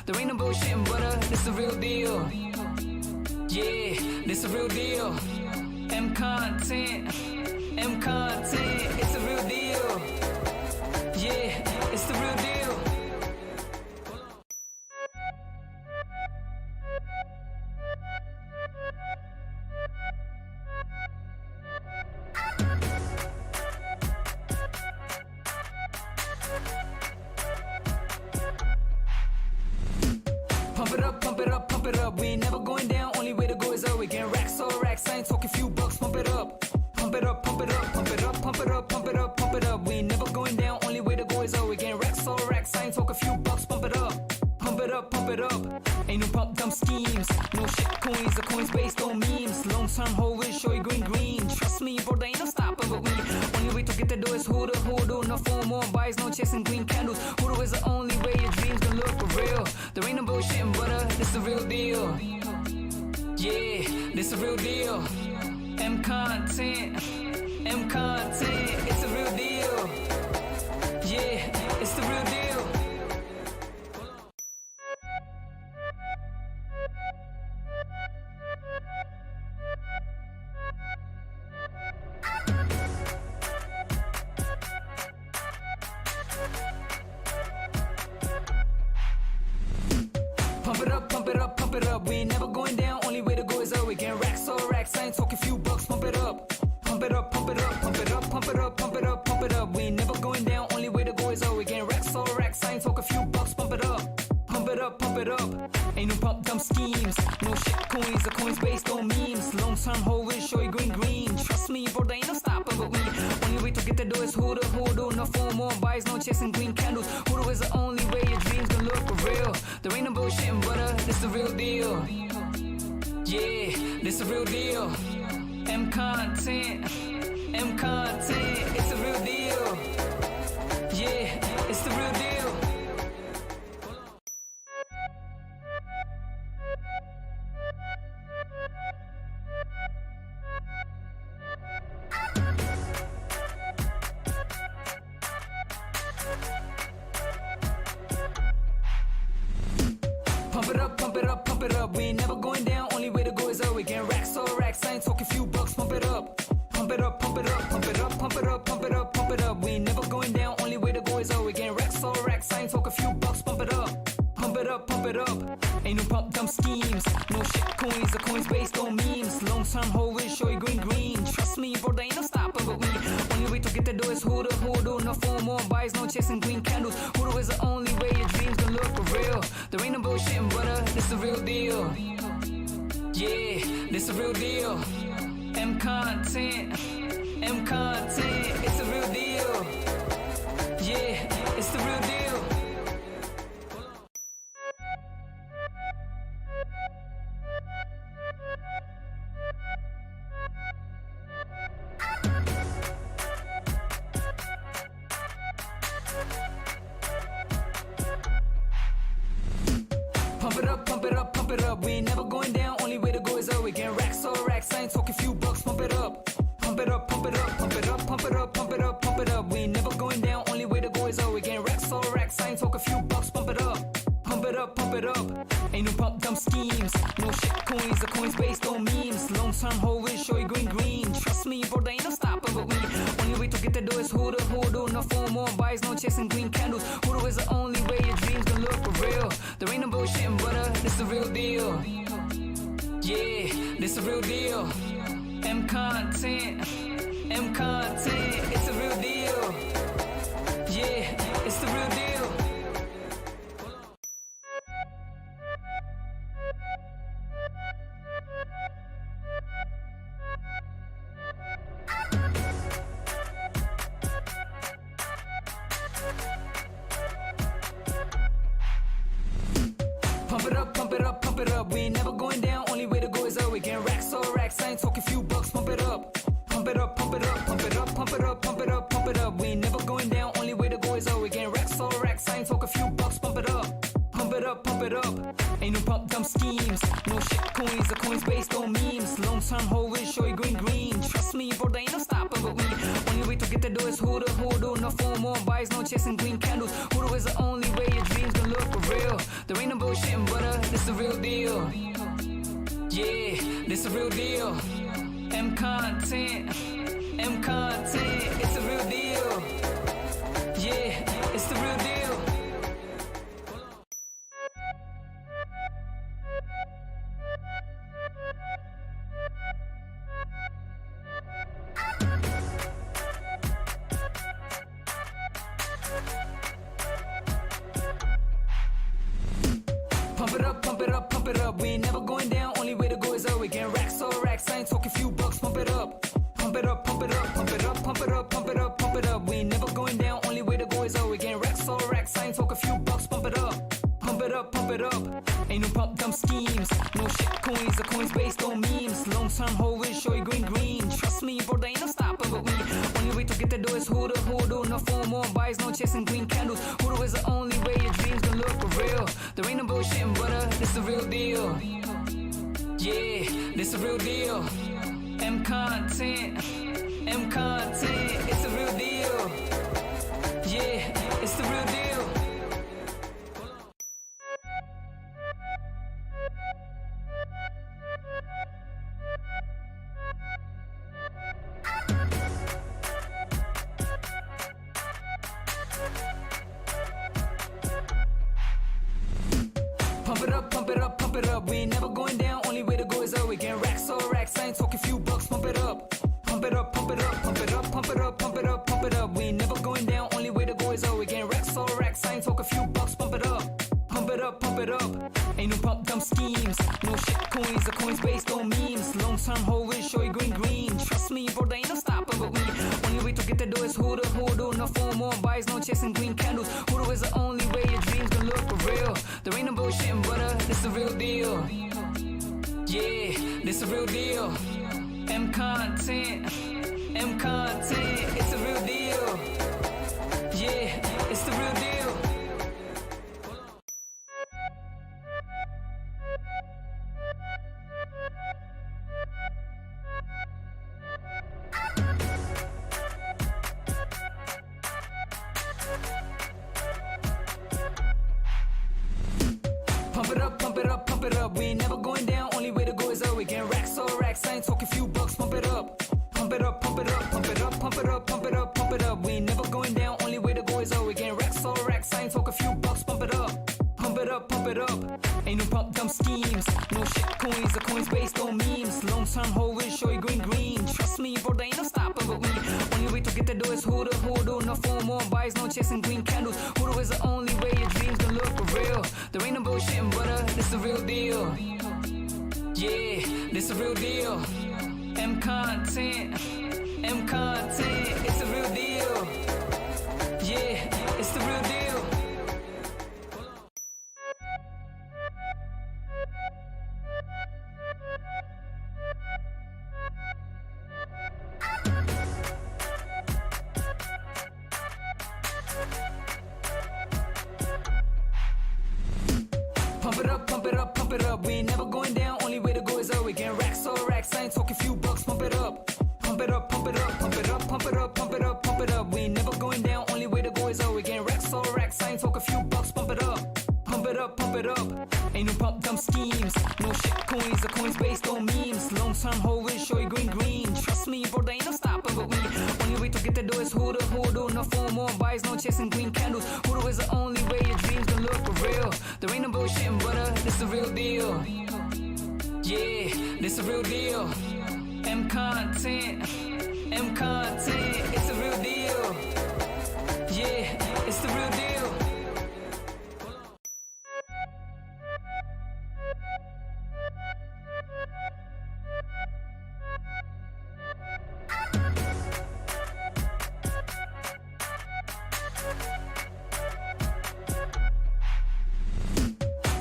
There ain't no bullshit and butter, this the real deal. Yeah, this the real deal. MContent, it's a real deal. Yeah, it's the real deal. Pump it up, pump it up, pump it up. We ain't never going down, only way to go is up. We getting racks, all racks. I ain't talking few bucks, pump it up. Pump it up, pump it up, pump it up, pump it up, pump it up, pump it up. We ain't never going down, only way to go is up. We getting racks, all racks. I ain't talking few bucks, pump it up. Pump it up, pump it up. Ain't no pump dumb schemes. No shit coins, the coins based on memes. Long term hold will show you green. Trust me, bro, there ain't no stopping but we. Only way to get the door is hold on. No phone, more buys, no chasing green candles. Hoodoo is the only way your dreams gonna look for real. There ain't no bullshit and butter, this the real deal. Yeah, this the real deal. MContent, it's a real deal. Yeah, it's the real deal. Pump it up, pump it up, pump it up. We ain't never going down, only way to go is up. We getting racks, all racks. I ain't talking few bucks, pump it up. Pump it up, pump it up, pump it up, pump it up, pump it up, pump it up. We ain't never going down, only way to go is up. We getting racks, all racks. I ain't talking few bucks, pump it up. Pump it up, pump it up. Ain't no pump dumb schemes. No shit coins, the coins based on memes. Long term hold will show you green. Trust me, bro, there ain't no stopping but we. Only way to get the door is hold on. No phone, more buys, no chasing green candles. Hoodoo is the only way your dreams gonna look for real. There ain't no bullshit and butter, this the real deal. Yeah, this the real deal. MContent, it's a real deal. Yeah, it's the real deal. Pump it up, pump it up, pump it up. We ain't never going down, only way to go is up. We getting racks, all racks. I ain't talking few bucks, pump it up. Pump it up, pump it up, pump it up, pump it up, pump it up, pump it up. We ain't never going down, only way to go is up. We getting racks, all racks. I ain't talking few bucks, pump it up. Pump it up, pump it up. Ain't no pump dumb schemes. No shit coins, the coins based on memes. Long term hold will show you green. Trust me, bro, there ain't no stopping but we. Only way to get the door is hold on. No phone, more buys, no chasing green candles. Hoodoo is the only way your dreams gonna look for real. There ain't no bullshit and butter, this the real deal. Yeah, this the real deal. MContent, it's a real deal. Yeah, it's the real deal. Pump it up, pump it up, pump it up. We ain't never going down, only way to go is up. We getting racks, all racks. I ain't talking few bucks, pump it up. Pump it up, pump it up, pump it up, pump it up, pump it up, pump it up. We ain't never going down, only way to go is up. We getting racks, all racks. I ain't talking few bucks, pump it up. Pump it up, pump it up. Ain't no pump dumb schemes. No shit coins, the coins based on memes. Long term hold will show you green. Trust me, bro, there ain't no stopping but we. Only way to get the door is hold on. No phone, more buys, no chasing green candles. Hoodoo is the only way your dreams gonna look for real. There ain't no bullshit and butter, this the real deal. Yeah, this the real deal. MContent, it's a real deal. Yeah, it's the real deal. Pump it up, pump it up, pump it up. We ain't never going down, only way to go is up. We getting racks, all racks. I ain't talking few bucks, pump it up. Pump it up, pump it up, pump it up, pump it up, pump it up, pump it up. We ain't never going down, only way to go is up. We getting racks, all racks. I ain't talking few bucks, pump it up. Pump it up, pump it up. Ain't no pump dumb schemes. No shit coins, the coins based on memes. Long term hold it, show you green. Trust me, bro, there ain't no stopping but we. Only way to get the dough is hold on. No phone, more buys, no chasing green candles. Hoodoo is the only way your dreams gonna look for real. There ain't no bullshit and butter, this the real deal. Yeah, this the real deal. MContent, it's a real deal. Yeah, it's the real deal. Pump it up, pump it up, pump it up. We ain't never going down, only way to go is up. We getting racks, all racks. I ain't talking few bucks, pump it up. Pump it up, pump it up, pump it up, pump it up, pump it up, pump it up. We ain't never going down, only way to go is up. We getting racks, all racks. I ain't talking few bucks, pump it up. Pump it up, pump it up. Ain't no pump dumb schemes. No shit coins, the coins based on memes. Long term hold it, show you green. Trust me, bro, there ain't no stopping but we. Only way to get the dough is hold on. No phone, more buys, no chasing green candles. Hoodoo is the only way your dreams gonna look for real. There ain't no bullshit and butter, this the real deal. Yeah, this the real deal. MContent, it's a real deal. Yeah, it's the real deal. Pump it up, pump it up, pump it up. We ain't never going down, only way to go is up. We getting racks, all racks. I ain't talking few bucks, pump it up. Pump it up, pump it up, pump it up, pump it up, pump it up, pump it up. We ain't never going down, only way to go is up. We getting racks, all racks. I ain't talking few bucks, pump it up. Pump it up, pump it up. Ain't no pump dumb schemes. No shit coins, the coins based on memes. Long term hold it, show you green. Trust me, bro, there ain't no stopping but we. Only way to get the dough is hold on. No phone, more buys, no chasing green candles. Hoodoo is the only way your dreams gonna look for real. There ain't no bullshit and butter, this the real deal. Yeah, this the real deal. MContent, it's a real deal. Yeah, it's the real deal. Pump it up, pump it up, pump it up. We ain't never going down, only way to go is up. We getting racks, all racks. I ain't talking few bucks, pump it up. Pump it up, pump it up, pump it up, pump it up, pump it up, pump it up. We ain't never going down, only way to go is up. We getting racks, all racks. I ain't talking few bucks, pump it up. Pump it up, pump it up. Ain't no pump dumb schemes. No shit coins, the coins based on memes. Long term hold it, show you green. Trust me, bro, there ain't no stopping but we. Only way to get the dough is hold on. No phone, more buys, no chasing green candles. Hoodoo is the only way your dreams gonna look for real. There ain't no bullshit and butter, this the real deal. Yeah, this the real deal. MContent, it's a real deal. Yeah, it's the real deal. Pump it up, pump it up, pump it up. We ain't never going down, only way to go is up. We getting racks, all racks. I ain't talking few bucks, pump it up. Pump it up, pump it up, pump it up, pump it up, pump it up, pump it up. We ain't never going down, only way to go is up. We getting racks, all racks. I ain't talking few bucks, pump it up. Pump it up, pump it up. Ain't no pump dumb schemes. No shit coins, the coins based on memes. Long term hold it, show you green. Trust me, bro, there ain't no stopping but we. Only way to get the dough is hold on. No phone, more buys, no chasing green candles. Hoodoo is the only way your dreams gonna look for real. There ain't no bullshit and butter, this the real deal. Yeah, this the real deal. MContent, it's a real deal. Yeah, it's the real deal.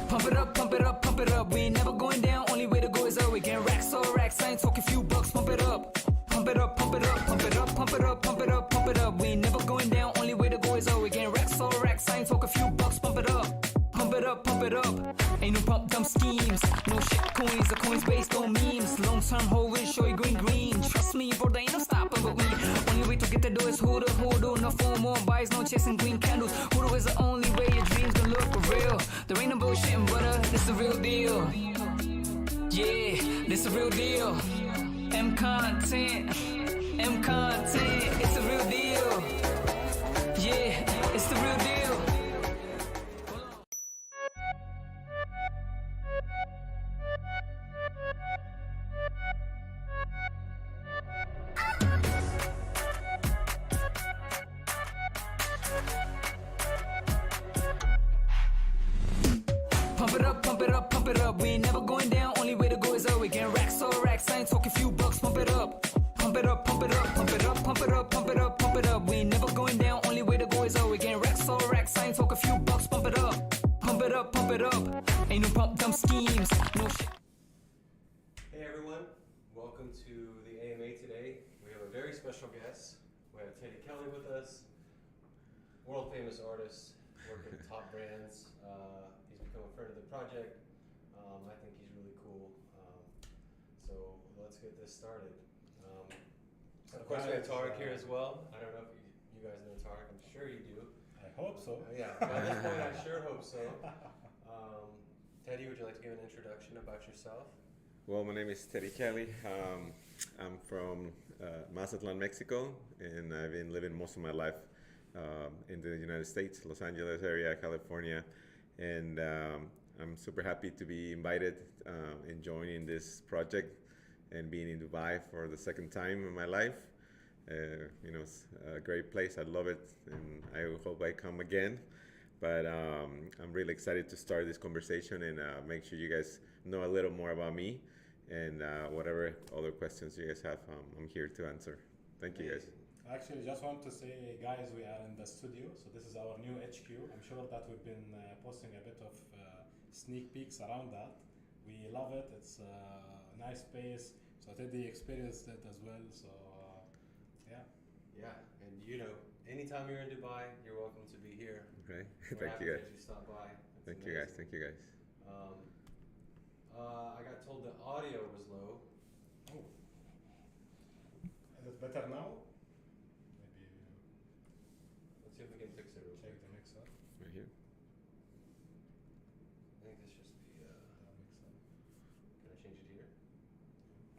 Pump it up, pump it up, pump it up. We ain't never going down, only way to go is up. We getting racks, all racks. I ain't talking few bucks, pump it up. Pump it up, pump it up, pump it up, pump it up, pump it up, pump it up. We ain't never going down, only way to go is up. We getting racks, all racks. I ain't talking few bucks, pump it up. Pump it up, pump it up. Ain't no pump dumb schemes. No shit coins, the coins based on memes. Long term holding, show you green. Trust me, bro, there ain't no stopping but we. Only way to get the door is hold on. No phone, more buys, no chasing green candles. Hoodoo is the only way your dreams gonna look for real. There ain't no bullshit, brother, this the real deal. Yeah, this the real deal. MContent, it's the real deal. Yeah, it's the real deal. Pump it up, pump it up, pump it up. We ain't never going down. Only way to go is up. We getting racks, all racks. I ain't talking few bucks. Pump it up, pump it up, pump it up, pump it up, pump it up, pump it up, pump it up. We ain't never going down. Only way to go is up. We getting racks, all racks. I ain't talking few bucks. Pump it up, pump it up, pump it up. Ain't no pump dumb schemes. No shit. Hey everyone, welcome to the AMA today. We have a very special guest. We have Tariq Jaser with us, world famous artist, working with top brands. He's become a friend of the project. I think he's really cool. So let's get this started. Of course, we have Tariq here as well. I don't know if you guys know Tariq. I'm sure you do. I hope so. Yeah, by this point, I sure hope so. Teddy, would you like to give an introduction about yourself? Well, my name is Tariq Jaser. I'm from Mazatlan, Mexico, and I've been living most of my life in the United States, Los Angeles area, California, and I'm super happy to be invited and joining this project and being in Dubai for the second time in my life. It's a great place. I love it, and I hope I come again. But I'm really excited to start this conversation and make sure you guys know a little more about me, and whatever other questions you guys have, I'm here to answer. Thank you, guys. Actually, just want to say, guys, we are in the studio, so this is our new HQ. I'm sure that we've been posting a bit of sneak peeks around that. We love it. It's a nice space. So Teddy experienced it as well. So yeah. Yeah, and anytime you're in Dubai, you're welcome to be here. Okay, We're thank happy you, guys. that you stopped by. It's Thank amazing. you, guys. Thank you, guys. I got told the audio was low. Oh. Is it better now? Maybe Let's see if we can fix it real check quick. the mixer. Right here. I think this just be. The mixer. Can I change it here?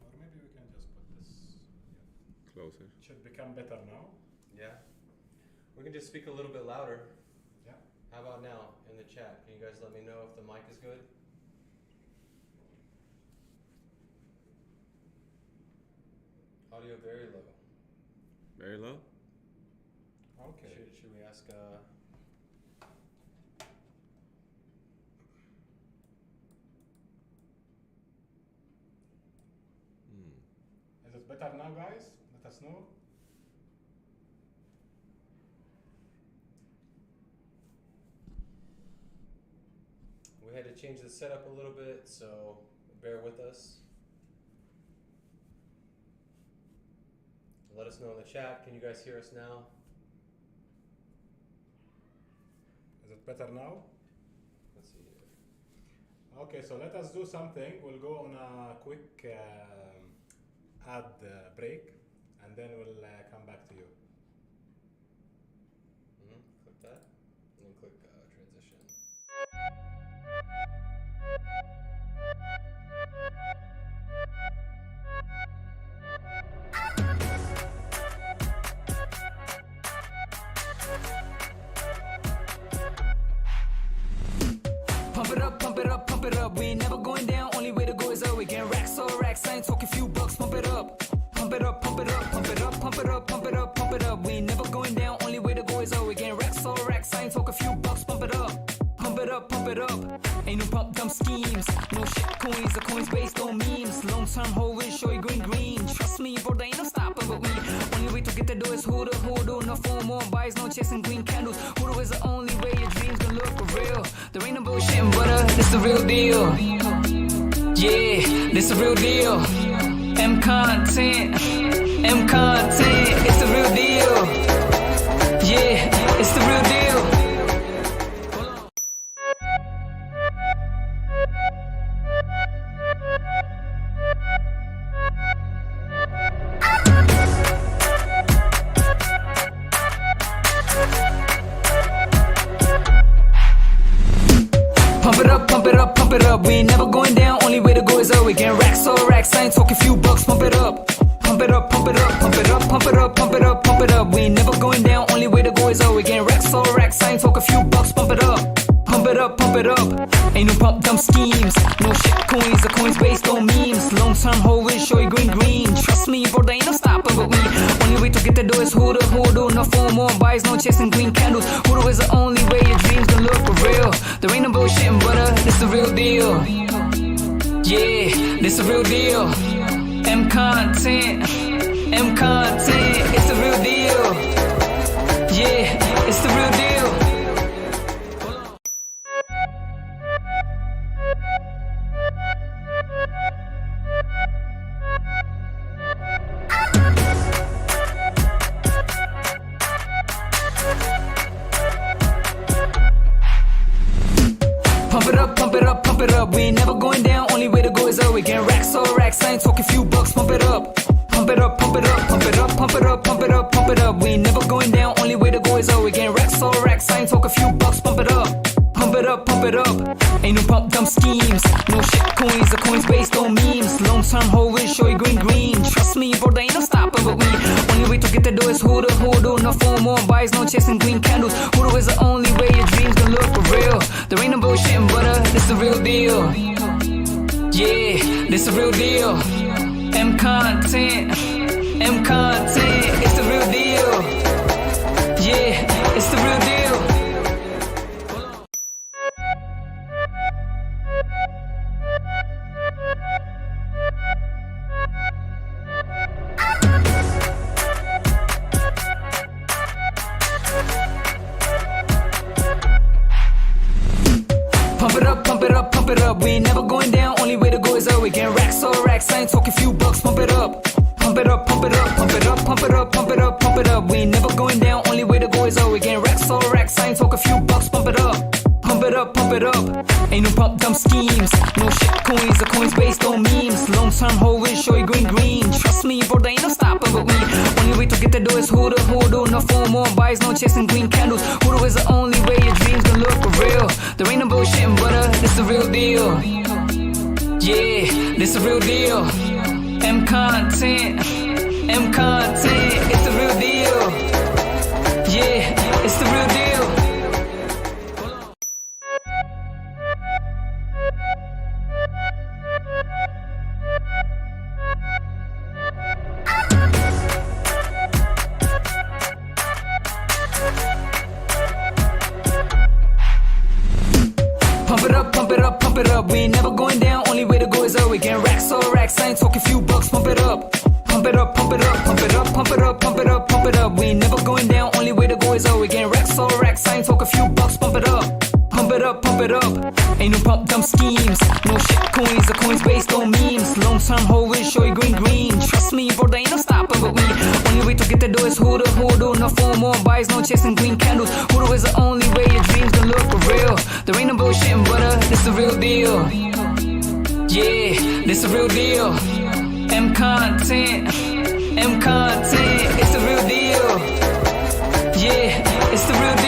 Or maybe we can just put this. Closer. It should become better now. Yeah. We can just speak a little bit louder. Yeah. How about now in the chat? Can you guys let me know if the mic is good? Audio very low. Very low? Okay. Should we ask? Is it better now, guys? Let us know. We had to change the setup a little bit, so bear with us. Let us know in the chat. Can you guys hear us now? Is it better now? Let's see here. Okay, so let us do something. We'll go on a quick ad break, and then we'll come back to you. Click that, and then click transition. Pump it up, pump it up, pump it up. We ain't never going down. Only way to go is up. We getting racks, all racks. I ain't talking few bucks. Pump it up, pump it up, pump it up, pump it up, pump it up, pump it up, pump it up. We ain't never going down. Only way to go is up. We getting racks, all racks. I ain't talking few bucks. Pump it up, pump it up, pump it up. Ain't no pump dumb schemes. No shit coins, the coins based on memes. Long term holding, show you green. Trust me, bro, there ain't no stopping but we. Only way to get the door is hold on. No phone, more buys, no chasing green candles. Hoodoo is the only way your dreams gonna look for real. There ain't no bullshit, brother, this the real deal. Yeah, this the real deal. MContent, it's the real deal. Yeah, it's the real deal. Hold on. pump it up. We ain't never going down, only way to go is up. We getting racks, all racks, I ain't talking few bucks, pump it up. Pump it up, pump it up, pump it up, pump it up, pump it up, pump it up. We ain't never going down, only way to go is up. We getting racks, all racks, I ain't talking few bucks, pump it up. Pump it up, pump it up. Ain't no pump dumb schemes. No shit coins, the coins based on memes. Long term hold show you green. Trust me, bro, there ain't no stopping but we. Only way to get the dough is who the. No phone, more buys, no chasing green candles. Who is the only way your dreams gonna look for real. There ain't no bullshit and butter, this the real deal. Yeah, this the real deal. MContent, it's the real deal. Yeah, it's the real deal. Pump it up, pump it up, pump it up. We ain't never going down, only way to go is up. We getting racks, all racks, I ain't talking few bucks, pump it up. Pump it up, pump it up, pump it up, pump it up, pump it up, pump it up. We ain't never going down, only way to go is up. We getting racks, all racks, I ain't talking few bucks, pump it up. Pump it up, pump it up. Ain't no pump dumb schemes. No shit coins, the coins based on memes. Long term hold show you green. Trust me, bro, there ain't no stopping but we. Only way to get the dough is who the. No phone, more buys, no chasing green candles. Who is the only way your dreams gonna look for real. There ain't no bullshit and butter, this the real deal. Yeah, this the real deal. MContent, it's the real deal. Yeah, it's the real deal. Pump it up, pump it up, pump it up. We ain't never going down, only way to go is up. We getting racks, all racks, I ain't talking few bucks, pump it up. Pump it up, pump it up, pump it up, pump it up, pump it up, pump it up. We ain't never going down, only way to go is up. We getting racks, all racks, I ain't talking few bucks, pump it up. Pump it up, pump it up. Ain't no pump dumb schemes. No shit coins, the coins based on memes. Long term hold show you green. Trust me, bro, there ain't no stopping but we. Only way to get the dough is who the. No phone, more buys, no chasing green candles. Who is the only way your dreams gonna look for real. There ain't no bullshit and butter, this the real deal. Yeah, this the real deal. MContent, it's the real deal. Yeah, it's the real deal. Pump it up, pump it up, pump it up. We ain't never going down, only way to go is up. We getting racks, all racks, I ain't talking few bucks, pump it up. Pump it up, pump it up, pump it up, pump it up, pump it up, pump it up. We ain't never going down, only way to go is up. We getting racks, all racks, I ain't talking few bucks, pump it up. Pump it up, pump it up. Ain't no pump dumb schemes. No shit coins, the coins based on memes. Long term hold show you green. Trust me, bro, there ain't no stopping but we. Only way to get the dough is who the. No phone, more buys, no chasing green candles. Who is the only way your dreams gonna look for real. There ain't no bullshit and butter, this the real deal. Yeah, this the real deal. MContent, it's the real deal. Yeah, it's the real deal.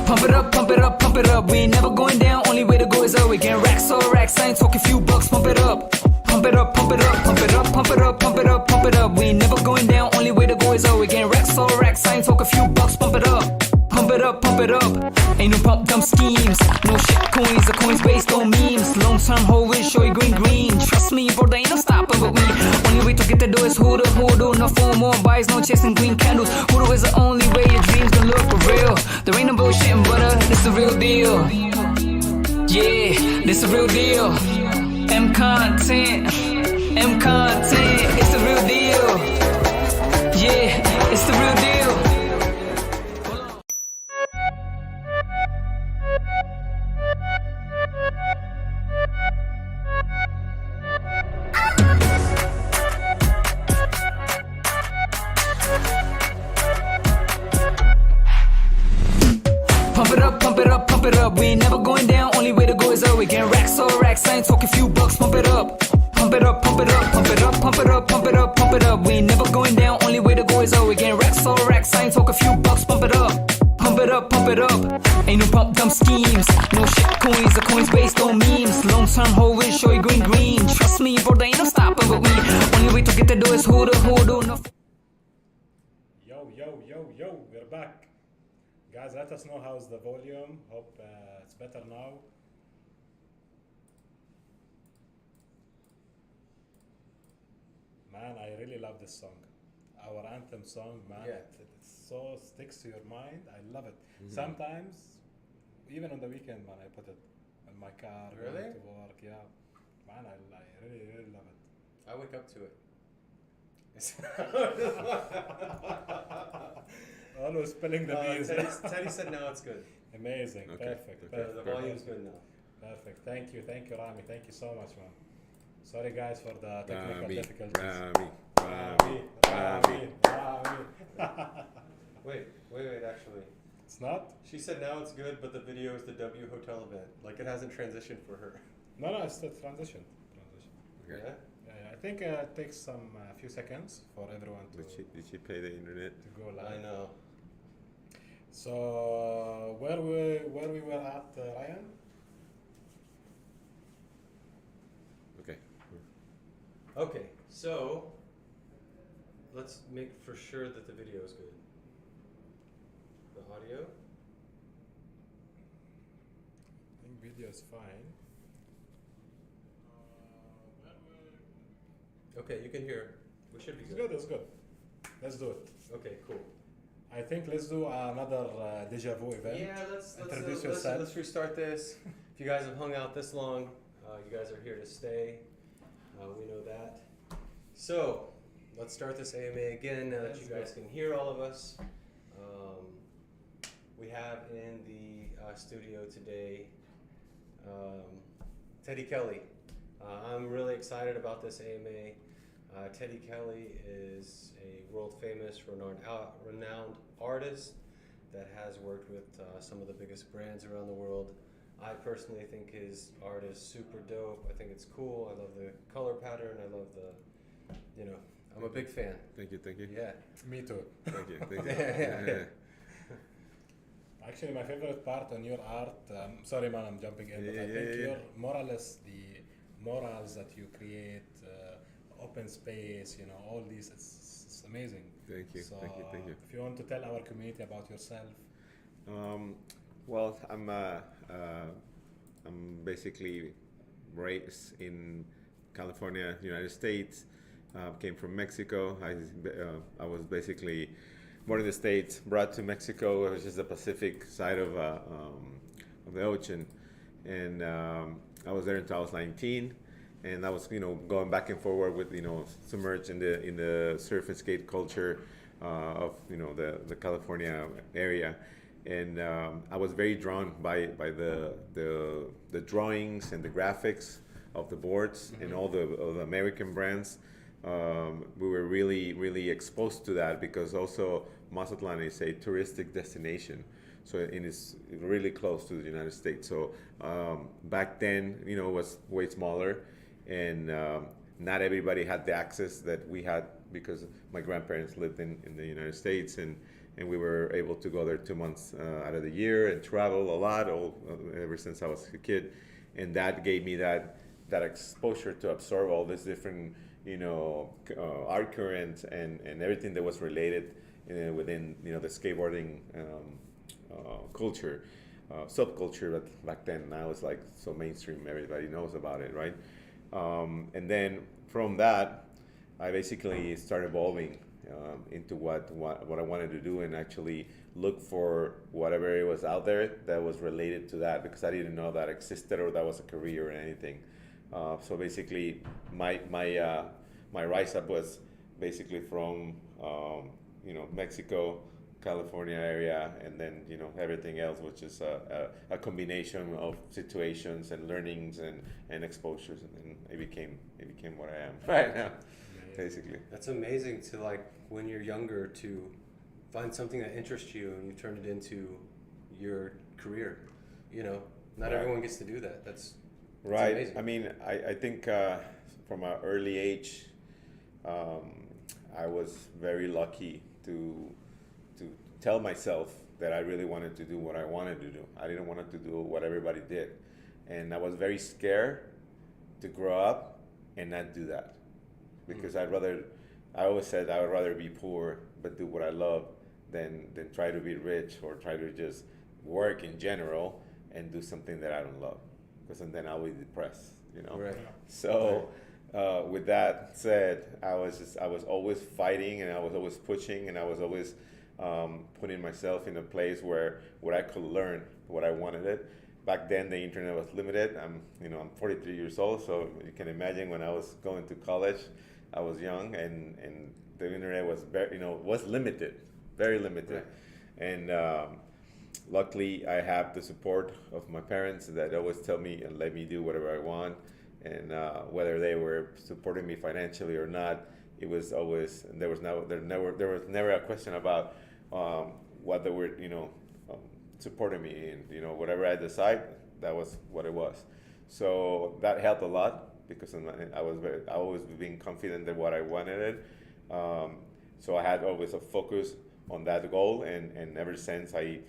Pump it up, pump it up, pump it up. We ain't never going down, only way to go is up. We getting racks, all racks, I ain't talking few bucks, pump it up. Pump it up, pump it up, pump it up, pump it up, pump it up, pump it up. We ain't never going down, only way to go is up. We getting racks, all racks, I ain't talking few bucks, pump it up. Pump it up, pump it up. Ain't no pump dumb schemes. No shit coins, the coins based on memes. Long term hold show you green. Trust me, bro, there ain't no stopping but we. Only way to get the dough is who the. No phone, more buys, no chasing green candles. Who is the only way your dreams gonna look for real. There ain't no bullshit and butter, this the real deal. Yeah, this the real deal. MContent, it's the real deal. Yeah, it's the real deal. Pump it up, pump it up, pump it up. We we ain't never going down. Only way to go is up. We getting racks, all racks. I ain't talking few bucks. Pump it up. Pump it up, pump it up, pump it up, pump it up, pump it up, pump it up. We ain't never going down. Only way to go is up. We getting racks, all racks. I ain't talking few bucks. Pump it up. Pump it up, pump it up. Ain't no pump dumb schemes. No shit coins, the coins based on memes. Long term hold will show you green. Trust me, bro, there ain't no stopping but we. Only way to get the door is hold on. Yo, we're back. Guys, let us know how's the volume. Hope it's better now. Man, I really love this song. Our anthem song, man. Yeah. It so sticks to your mind. I love it. Sometimes, even on the weekend, man, I put it in my car, Really? going to work. Yeah, man, I really love it. I wake up to it. Always spilling the beans. Teddy said now it's good. Amazing. Okay, Perfect. okay. Perfect. The volume's good now. Perfect. Thank you, Rami. Thank you so much, man. Sorry, guys, for the technical Rami, difficulties. Rami. Wait, actually. It's not? She said now it's good, but the video is the W Hotel event. Like it hasn't transitioned for her. No, it's the transition. Okay. Yeah? Yeah, I think it takes some few seconds for everyone to Did she pay the internet? go live. I know. So where we were at, Ryan? Okay. Okay, so let's make for sure that the video is good. The audio. I think video is fine. Okay, you can hear. We should be It's good. good. It's good. Let's do it. Okay, cool. I think let's do another deja vu event. Yeah, Introduce yourself. let's restart this. If you guys have hung out this long, you guys are here to stay. We know that. So, let's start this AMA again now that Let's you guys can hear all of us. We have in the studio today Teddy Kelly. I'm really excited about this AMA. Teddy Kelly is a world famous, renowned artist that has worked with some of the biggest brands around the world. I personally think his art is super dope. I think it's cool. I love the color pattern. I love I'm a big fan. Thank you. Yeah. Me too. Thank you. Yeah. Actually, my favorite part on your art, sorry man, I'm jumping in, but I think your morals, the morals that you create, open space, all these, it's amazing. Thank you. So, Thank you. if you want to tell our community about yourself. Well, I'm basically raised in California, United States. Came from Mexico. I was basically born in the States, brought to Mexico, which is the Pacific side of the ocean, and I was there until I was 19. And I was, going back and forward with, submerged in the surf and skate culture of, the California area. And I was very drawn by the drawings and the graphics of the boards and all the American brands. We were really exposed to that because also Mazatlan is a touristic destination. So it is really close to the United States. So back then, it was way smaller. And not everybody had the access that we had because my grandparents lived in the United States, and we were able to go there 2 months out of the year and travel a lot ever since I was a kid. And that gave me that exposure to absorb all this different, art current and everything that was related within, the skateboarding culture, subculture that back then now is like so mainstream, everybody knows about it, right? And then from that, I basically started evolving into what I wanted to do and actually look for whatever was out there that was related to that because I didn't know that existed or that was a career or anything. So basically, my rise up was basically from Mexico, California area, and then everything else, which is a combination of situations and learnings and exposures, and then it became what I am right now, basically. That's amazing to when you're younger to find something that interests you and you turn it into your career. Not Right. everyone gets to do that. That's Right. amazing. I mean, I think from an early age, I was very lucky to tell myself that I really wanted to do what I wanted to do. I didn't want to do what everybody did, and I was very scared to grow up and not do that, because I always said I would rather be poor but do what I love than try to be rich or try to just work in general and do something that I don't love, because then I'll be depressed, you know. Right. So with that said, I was always fighting, and I was always pushing, and I was always putting myself in a place where I could learn what I wanted it. Back then, the internet was limited. I'm 43 years old, so you can imagine when I was going to college, I was young, and the internet was was limited, very limited, Right. and luckily I have the support of my parents that always tell me and let me do whatever I want, and whether they were supporting me financially or not, it was always, there was never a question about what they were supporting me in. Whatever I decide, that was what it was. So that helped a lot, because I always being confident in what I wanted. So I had always a focus on that goal, and ever since I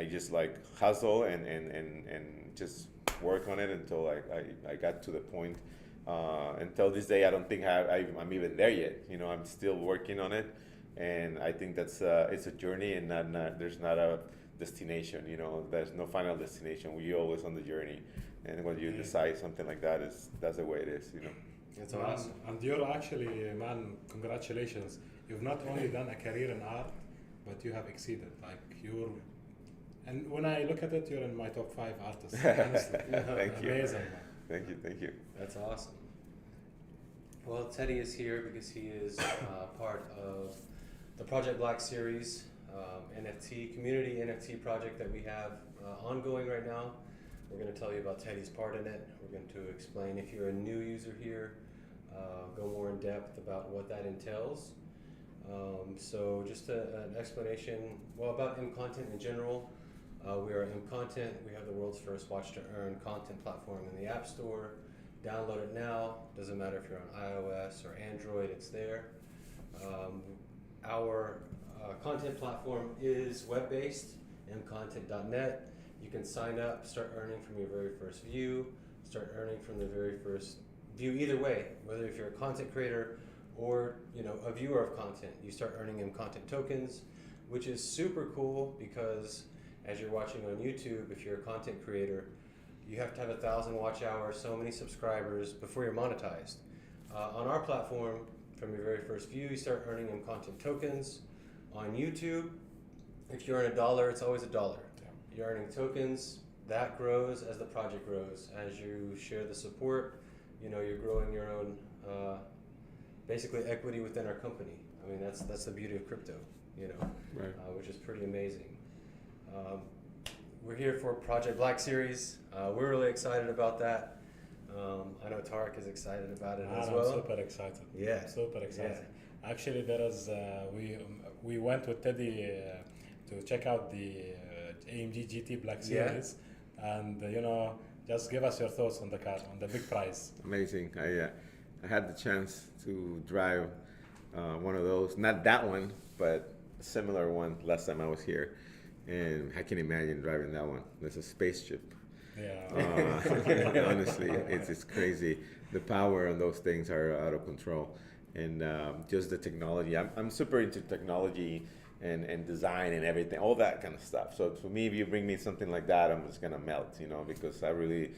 just like hustle and just work on it until I got to the point. Until this day, I don't think I'm even there yet. I'm still working on it, and I think that's it's a journey, and there's not a destination. There's no final destination. We're always on the journey, and when you decide something like that, that's the way it is. That's Man, awesome. and you're actually, man, congratulations. You've not only done a career in art, but you have exceeded. And when I look at it, you're in my top 5 artists. Honestly. Thank you. Amazing, man. Thank you. That's awesome. Well, Teddy is here because he is part of the Project Black series, community NFT project that we have ongoing right now. We're going to tell you about Teddy's part in it. We're going to explain, if you're a new user here, go more in depth about what that entails. So just an explanation, about MContent in general. We are MContent. We have the world's first watch-to-earn content platform in the App Store. Download it now. Doesn't matter if you're on iOS or Android, it's there. Our content platform is web-based, mcontent.net. You can sign up, start earning from your very first view, start earning from the very first view either way, whether if you're a content creator or a viewer of content, you start earning MContent tokens, which is super cool, because as you're watching on YouTube, if you're a content creator, you have to have 1,000 watch hours, so many subscribers before you're monetized. On our platform, from your very first view, you start earning MContent tokens. On YouTube, if you earn $1, it's always $1. Yeah. You're earning tokens. That grows as the project grows. As you share the support, you're growing your own, basically equity within our company. I mean, that's the beauty of crypto, Right. Which is pretty amazing. We're here for Project Black series. We're really excited about that. I know Tariq is excited about it as Man, well. I'm super excited. Yeah. Super excited. Actually, there is we went with Teddy to check out the AMG GT Black Yeah. Series, and just give us your thoughts on the car, on the big prize. Amazing. I had the chance to drive one of those, not that one, but a similar one last time I was here, and I can imagine driving that one. It's a spaceship. Yeah. Honestly, it's crazy. The power on those things are out of control, and just the technology. I'm super into technology and design and everything, all that kind of stuff. So for me, if you bring me something like that, I'm just gonna melt, because I really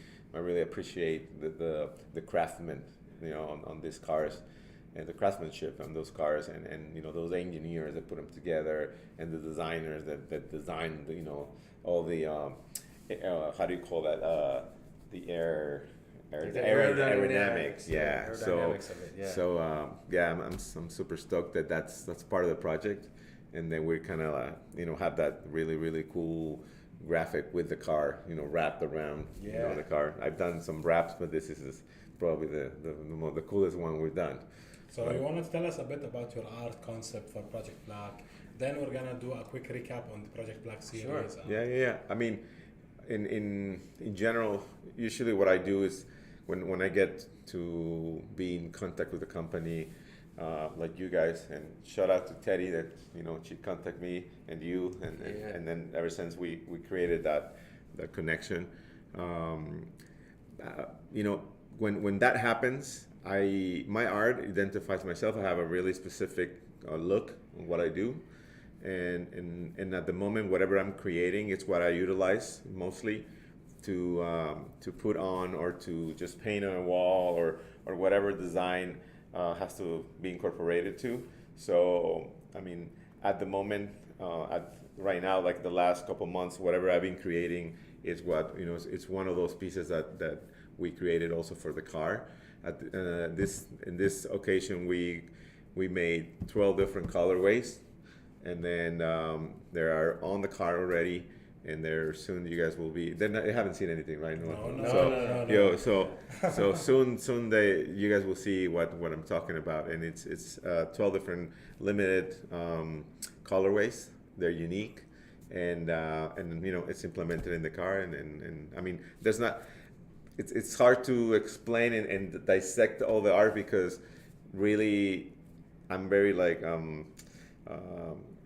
appreciate the craftsmen, on these cars, and the craftsmanship on those cars, and those engineers that put them together, and the designers that design, all the how do you call that? The aerodynamics. Yeah. Aerodynamics of it, yeah. So I'm super stoked that's part of the project, and then we kind of have that really cool graphic with the car, wrapped around the car. I've done some wraps, but this is probably the coolest one we've done. So you want to tell us a bit about your art concept for Project Black? Then we're gonna do a quick recap on the Project Black series. Sure. Yeah. I mean, in general, usually what I do is when I get to be in contact with a company like you guys, and shout out to Teddy that she contact me and you, and then ever since we created that connection, when that happens, my art identifies myself. I have a really specific look on what I do. And at the moment, whatever I'm creating, it's what I utilize mostly to put on or to just paint on a wall or whatever design has to be incorporated to. So, I mean, at the moment, right now, like the last couple months, whatever I've been creating is what, it's one of those pieces that we created also for the car. In this occasion, we made 12 different colorways. And then they are on the car already, and they're soon. You guys will be. You haven't seen anything, right? No. So soon you guys will see what I'm talking about, and it's 12 different limited colorways. They're unique, and it's implemented in the car, and I mean there's not. It's hard to explain and dissect all the art because really I'm very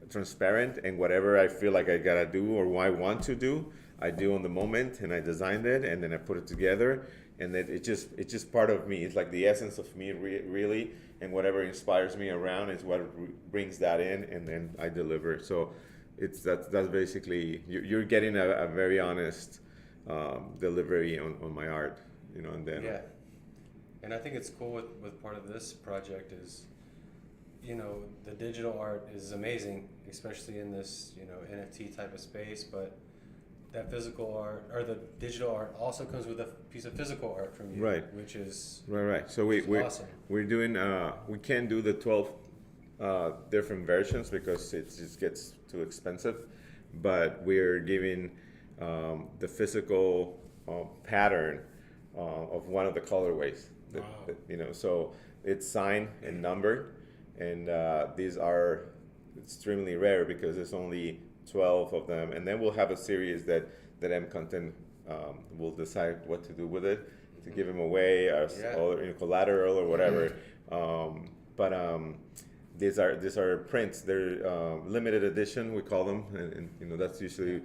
transparent, and whatever I feel like I gotta do or I want to do, I do on the moment, and I designed it, and then I put it together, and then it's just part of me. It's like the essence of me, really, and whatever inspires me around is what brings that in, and then I deliver. So that's basically you're getting a very honest delivery on my art, and then and I think it's cool with part of this project is, the digital art is amazing, especially in this, NFT type of space, but that physical art or the digital art also comes with a piece of physical art from you, right? Which is right. So we're awesome. We're doing we can't do the 12 different versions because it just gets too expensive, but we're giving the physical pattern of one of the colorways. So it's signed and numbered. And these are extremely rare because there's only 12 of them. And then we'll have a series that MContent will decide what to do with it, to give them away as collateral or whatever. These are prints. They're limited edition, we call them. And that's usually,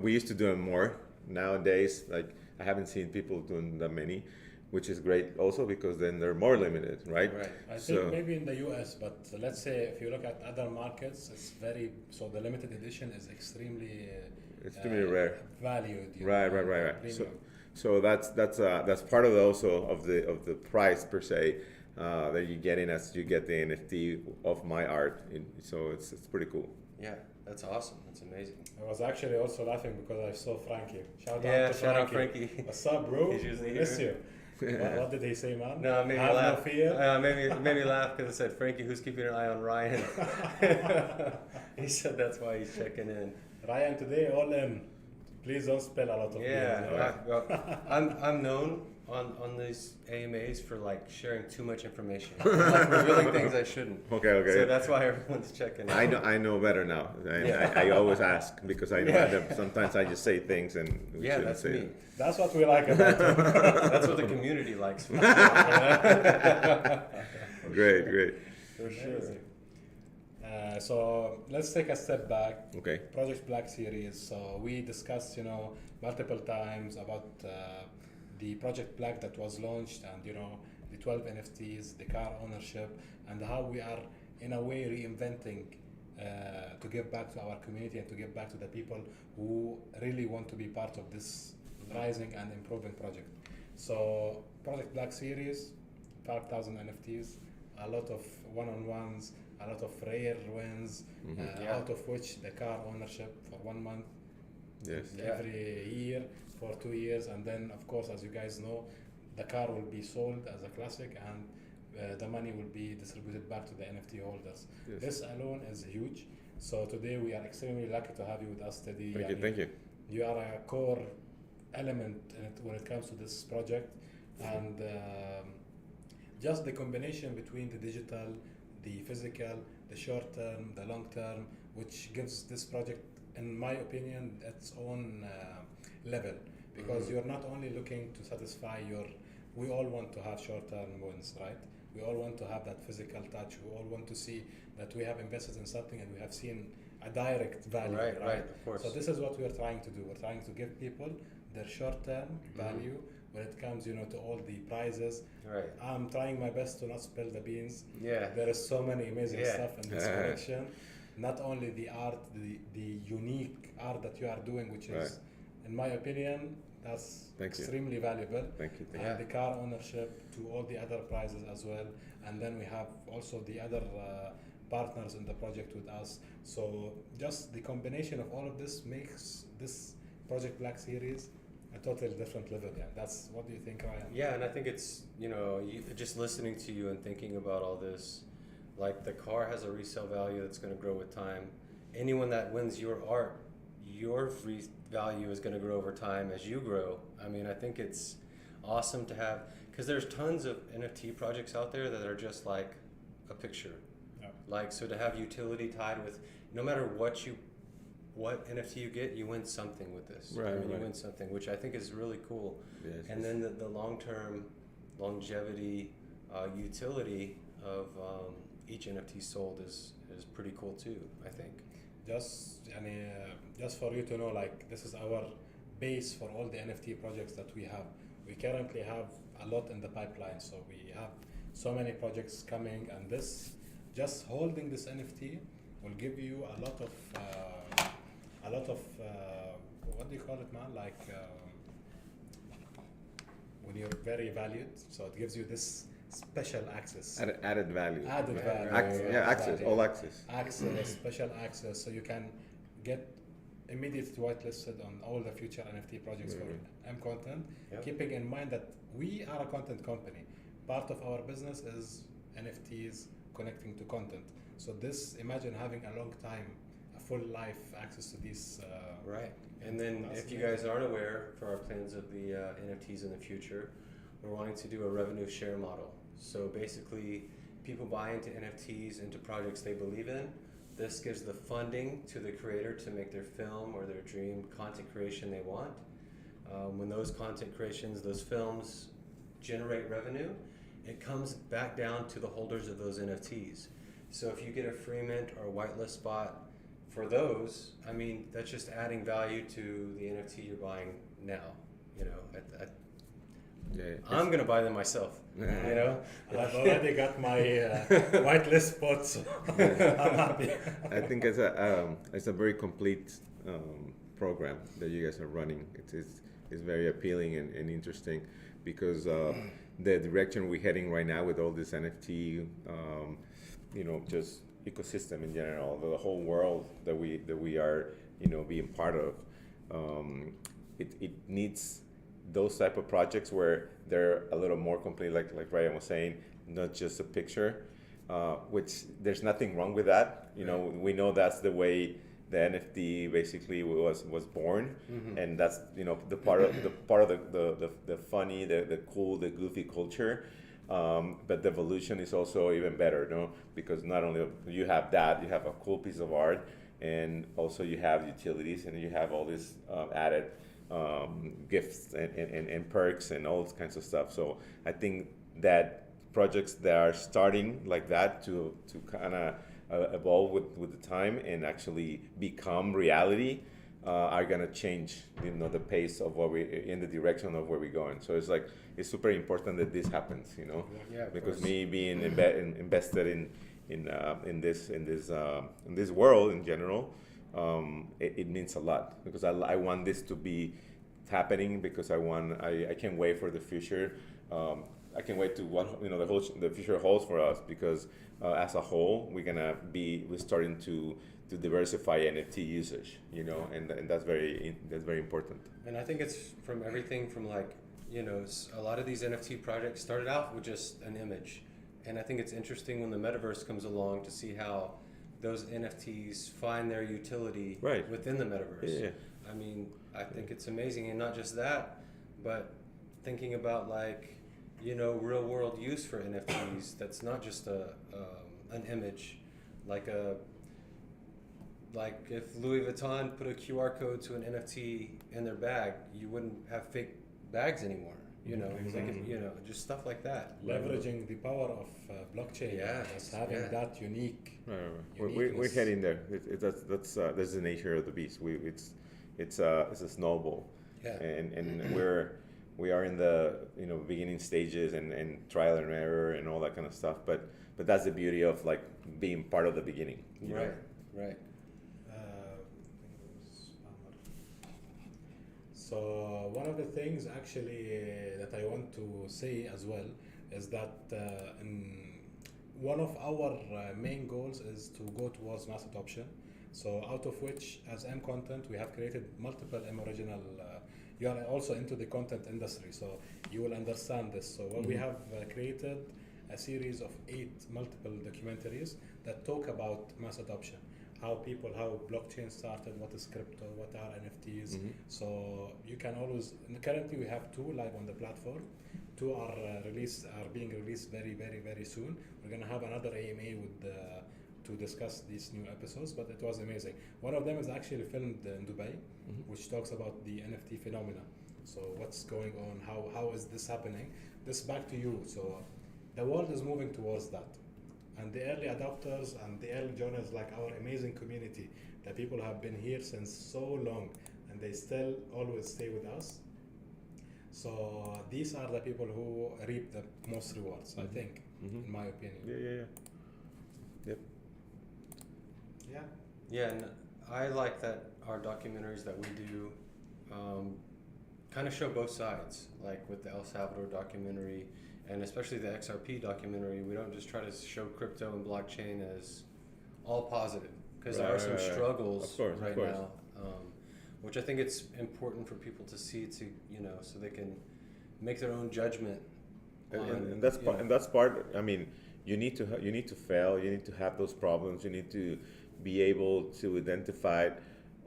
we used to do them more. Nowadays, like I haven't seen people doing that many, which is great also because then they're more limited, right? I think maybe in the US, but let's say if you look at other markets, it's the limited edition is extremely rare, valued. Right. So that's part of the price per se that you're getting as you get the NFT of my art. So it's pretty cool. Yeah, that's awesome. That's amazing. I was actually also laughing because I saw Frankie. Shout out Frankie. What's up, bro? He's usually miss you. What did he say, man? No, it made me laugh. No fear. Made me laugh because it said, Frankie, who's keeping an eye on Ryan? He said that's why he's checking in. Ryan, today, all in. Please don't spill a lot of beers. I'm known on these AMAs for sharing too much information, revealing things I shouldn't. Okay. So that's why everyone's checking in. I know better now. I always ask because I know that sometimes I just say things and we shouldn't that's say me. them. That's what we like about it. That's what the community likes. Great. For sure. So let's take a step back. Okay. Project Black series. So we discussed, multiple times about the Project Black that was launched, and the 12 NFTs, the car ownership, and how we are in a way reinventing to give back to our community and to give back to the people who really want to be part of this rising and improving project. So Project Black series, 5,000 NFTs, a lot of one-on-ones, a lot of rare wins, out of which the car ownership for 1 month, every year for 2 years, and then of course, as you guys know, the car will be sold as a classic, and the money will be distributed back to the NFT holders. Yes. This alone is huge. So today we are extremely lucky to have you with us, Teddy. Thank you. You are a core element in it when it comes to this project, and just the combination between the digital, the physical, the short term, the long term, which gives this project, in my opinion, its own level, because you're not only looking to satisfy your. We all want to have short-term wins, right? We all want to have that physical touch. We all want to see that we have invested in something and we have seen a direct value. Right, of course. So this is what we're trying to do. We're trying to give people their short-term value when it comes, to all the prizes. Right. I'm trying my best to not spill the beans. Yeah. There is so many amazing Yeah. stuff in this collection. Not only the art, the unique art that you are doing, which is, in my opinion, that's Thank you. extremely valuable. Thank you. Thank And the car ownership to all the other prizes as well. And then we have also the other partners in the project with us. So just the combination of all of this makes this Project Black Series a totally different level. Yeah, that's, what do you think, Ryan? Yeah, and I think it's, just listening to you and thinking about all this, like the car has a resale value that's going to grow with time. Anyone that wins your art, your value is going to grow over time as you grow. I mean, I think it's awesome to have, because there's tons of NFT projects out there that are just like a picture. Yeah. Like, so to have utility tied with, no matter what NFT you get, you win something with this. Right, You right. win something, which I think is really cool. Yes, And then the long-term longevity, utility of each NFT sold is pretty cool too, I think. Just for you to know, like, this is our base for all the NFT projects that we have. We currently have a lot in the pipeline, so we have so many projects coming, and just holding this NFT will give you a lot of what do you call it, man? Like, when you're very valued, so it gives you this special access. Added value. Added value. Access, all access. Access, special access, so you can get immediately whitelisted on all the future NFT projects for MContent, Yep. keeping in mind that we are a content company. Part of our business is NFTs connecting to content. So imagine having a long time, a full life access to these. Right. And then That's if you amazing. guys aren't aware, for our plans of the NFTs in the future, we're wanting to do a revenue share model. So basically, people buy into NFTs, into projects they believe in. This gives the funding to the creator to make their film or their dream content creation they want. When those content creations, those films generate revenue, it comes back down to the holders of those NFTs. So if you get a free mint or a whitelist spot for those, I mean, that's just adding value to the NFT you're buying now. I'm gonna buy them myself. I've already got my whitelist spot, so I'm happy. I think it's a very complete program that you guys are running. It's very appealing and interesting, because the direction we're heading right now with all this NFT, just ecosystem in general, the whole world that we are, being part of, it needs those type of projects where they're a little more complete, like Ryan was saying, not just a picture, which there's nothing wrong with that. We know that's the way the NFT basically was born, and that's the part of the funny, the cool, the goofy culture. But the evolution is also even better, because not only you have that, you have a cool piece of art, and also you have utilities, and you have all these added gifts and perks and all kinds of stuff. So I think that projects that are starting like that to kind of evolve with the time and actually become reality are gonna change, the pace of in the direction of where we're going. So it's super important that this happens, Yeah, of because course. me being invested in this world in general, it means a lot, because I want this to be happening, because I can't wait for the future. I can't wait to what the future holds for us, because as a whole we're starting to diversify NFT usage, and that's very important. And I think it's from everything from a lot of these NFT projects started out with just an image. And I think it's interesting when the metaverse comes along to see how those NFTs find their utility within the metaverse. Yeah. I mean, I think it's amazing. And not just that, but thinking about real world use for NFTs that's not just an image, like like if Louis Vuitton put a QR code to an NFT in their bag, you wouldn't have fake bags anymore. You know, Exactly. just stuff like that. Leveraging the power of blockchain, Yeah, just having yeah. that unique. Right, right. We're Uniqueness. heading there. That's the nature of the beast. It's a snowball, Yeah. and we are in the beginning stages and trial and error and all that kind of stuff. But that's the beauty of like being part of the beginning. You know? Right. So one of the things actually that I want to say as well is that one of our main goals is to go towards mass adoption. So out of which, as MContent, we have created multiple M-original. You are also into the content industry, so you will understand this. So what we have created a series of 8 multiple documentaries that talk about mass adoption. How blockchain started, what is crypto, what are NFTs. So you can always, currently we have 2 live on the platform. 2 are being released very, very, very soon. We're gonna have another AMA to discuss these new episodes, but it was amazing. One of them is actually filmed in Dubai, which talks about the NFT phenomena. So what's going on, how is this happening? This back to you. So the world is moving towards that. And the early adopters and the early joiners, like our amazing community, the people have been here since so long and they still always stay with us. So these are the people who reap the most rewards, I think, in my opinion. Yeah. Yep. Yeah. Yeah, and I like that our documentaries that we do kind of show both sides. Like with the El Salvador documentary, and especially the XRP documentary, we don't just try to show crypto and blockchain as all positive, because there are some struggles Of course. now, which I think it's important for people to see, so they can make their own judgment. And that's part. I mean, you need to fail. You need to have those problems. You need to be able to identify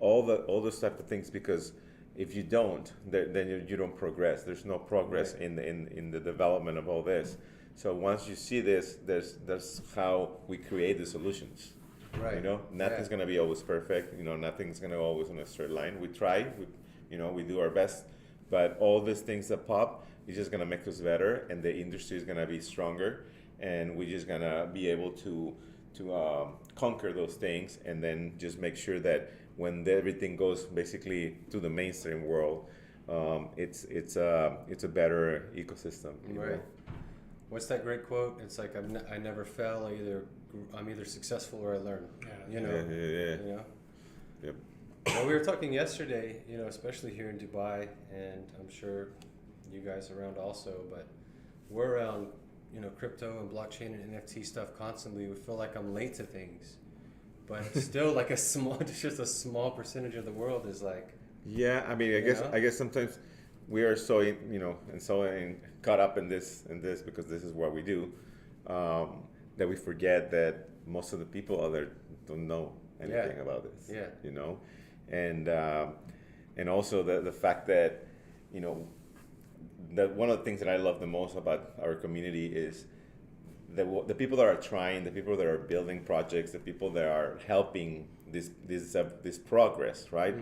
all those type of things, because if you don't, then you don't progress. There's no progress in the development of all this. So once you see this, that's how we create the solutions. Right. Nothing's gonna be always perfect. Nothing's gonna always on a straight line. We try. We do our best, but all these things that pop is just gonna make us better, and the industry is gonna be stronger, and we're just gonna be able to conquer those things, and then just make sure that when everything goes basically to the mainstream world, it's a better ecosystem. Right. What's that great quote? It's like I never fail. I'm either successful or I learn. Yeah. Yep. Well, we were talking yesterday, especially here in Dubai, and I'm sure you guys around also, but we're around, crypto and blockchain and NFT stuff constantly. We feel like I'm late to things, but still, like just a small percentage of the world is like. Yeah, I mean, I guess sometimes we are so caught up in this because this is what we do, that we forget that most of the people out there don't know anything about this. Yeah. And also the fact that that one of the things that I love the most about our community is the people that are trying, the people that are building projects, the people that are helping this progress, right?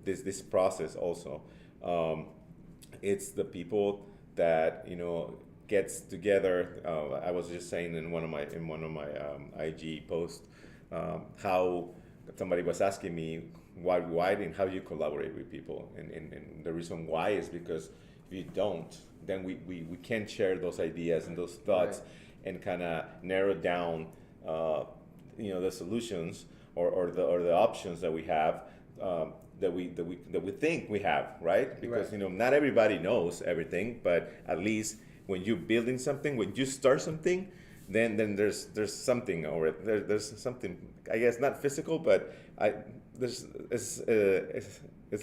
This process also. It's the people that gets together. I was just saying in one of my IG posts how somebody was asking me why and how you collaborate with people, and the reason why is because if you don't, then we can't share those ideas and those thoughts, and kind of narrow down the solutions or the options that we have, that we think we have, right? Because not everybody knows everything, but at least when you're building something, when you start something, then there's something, or there's something, I guess not physical, but it's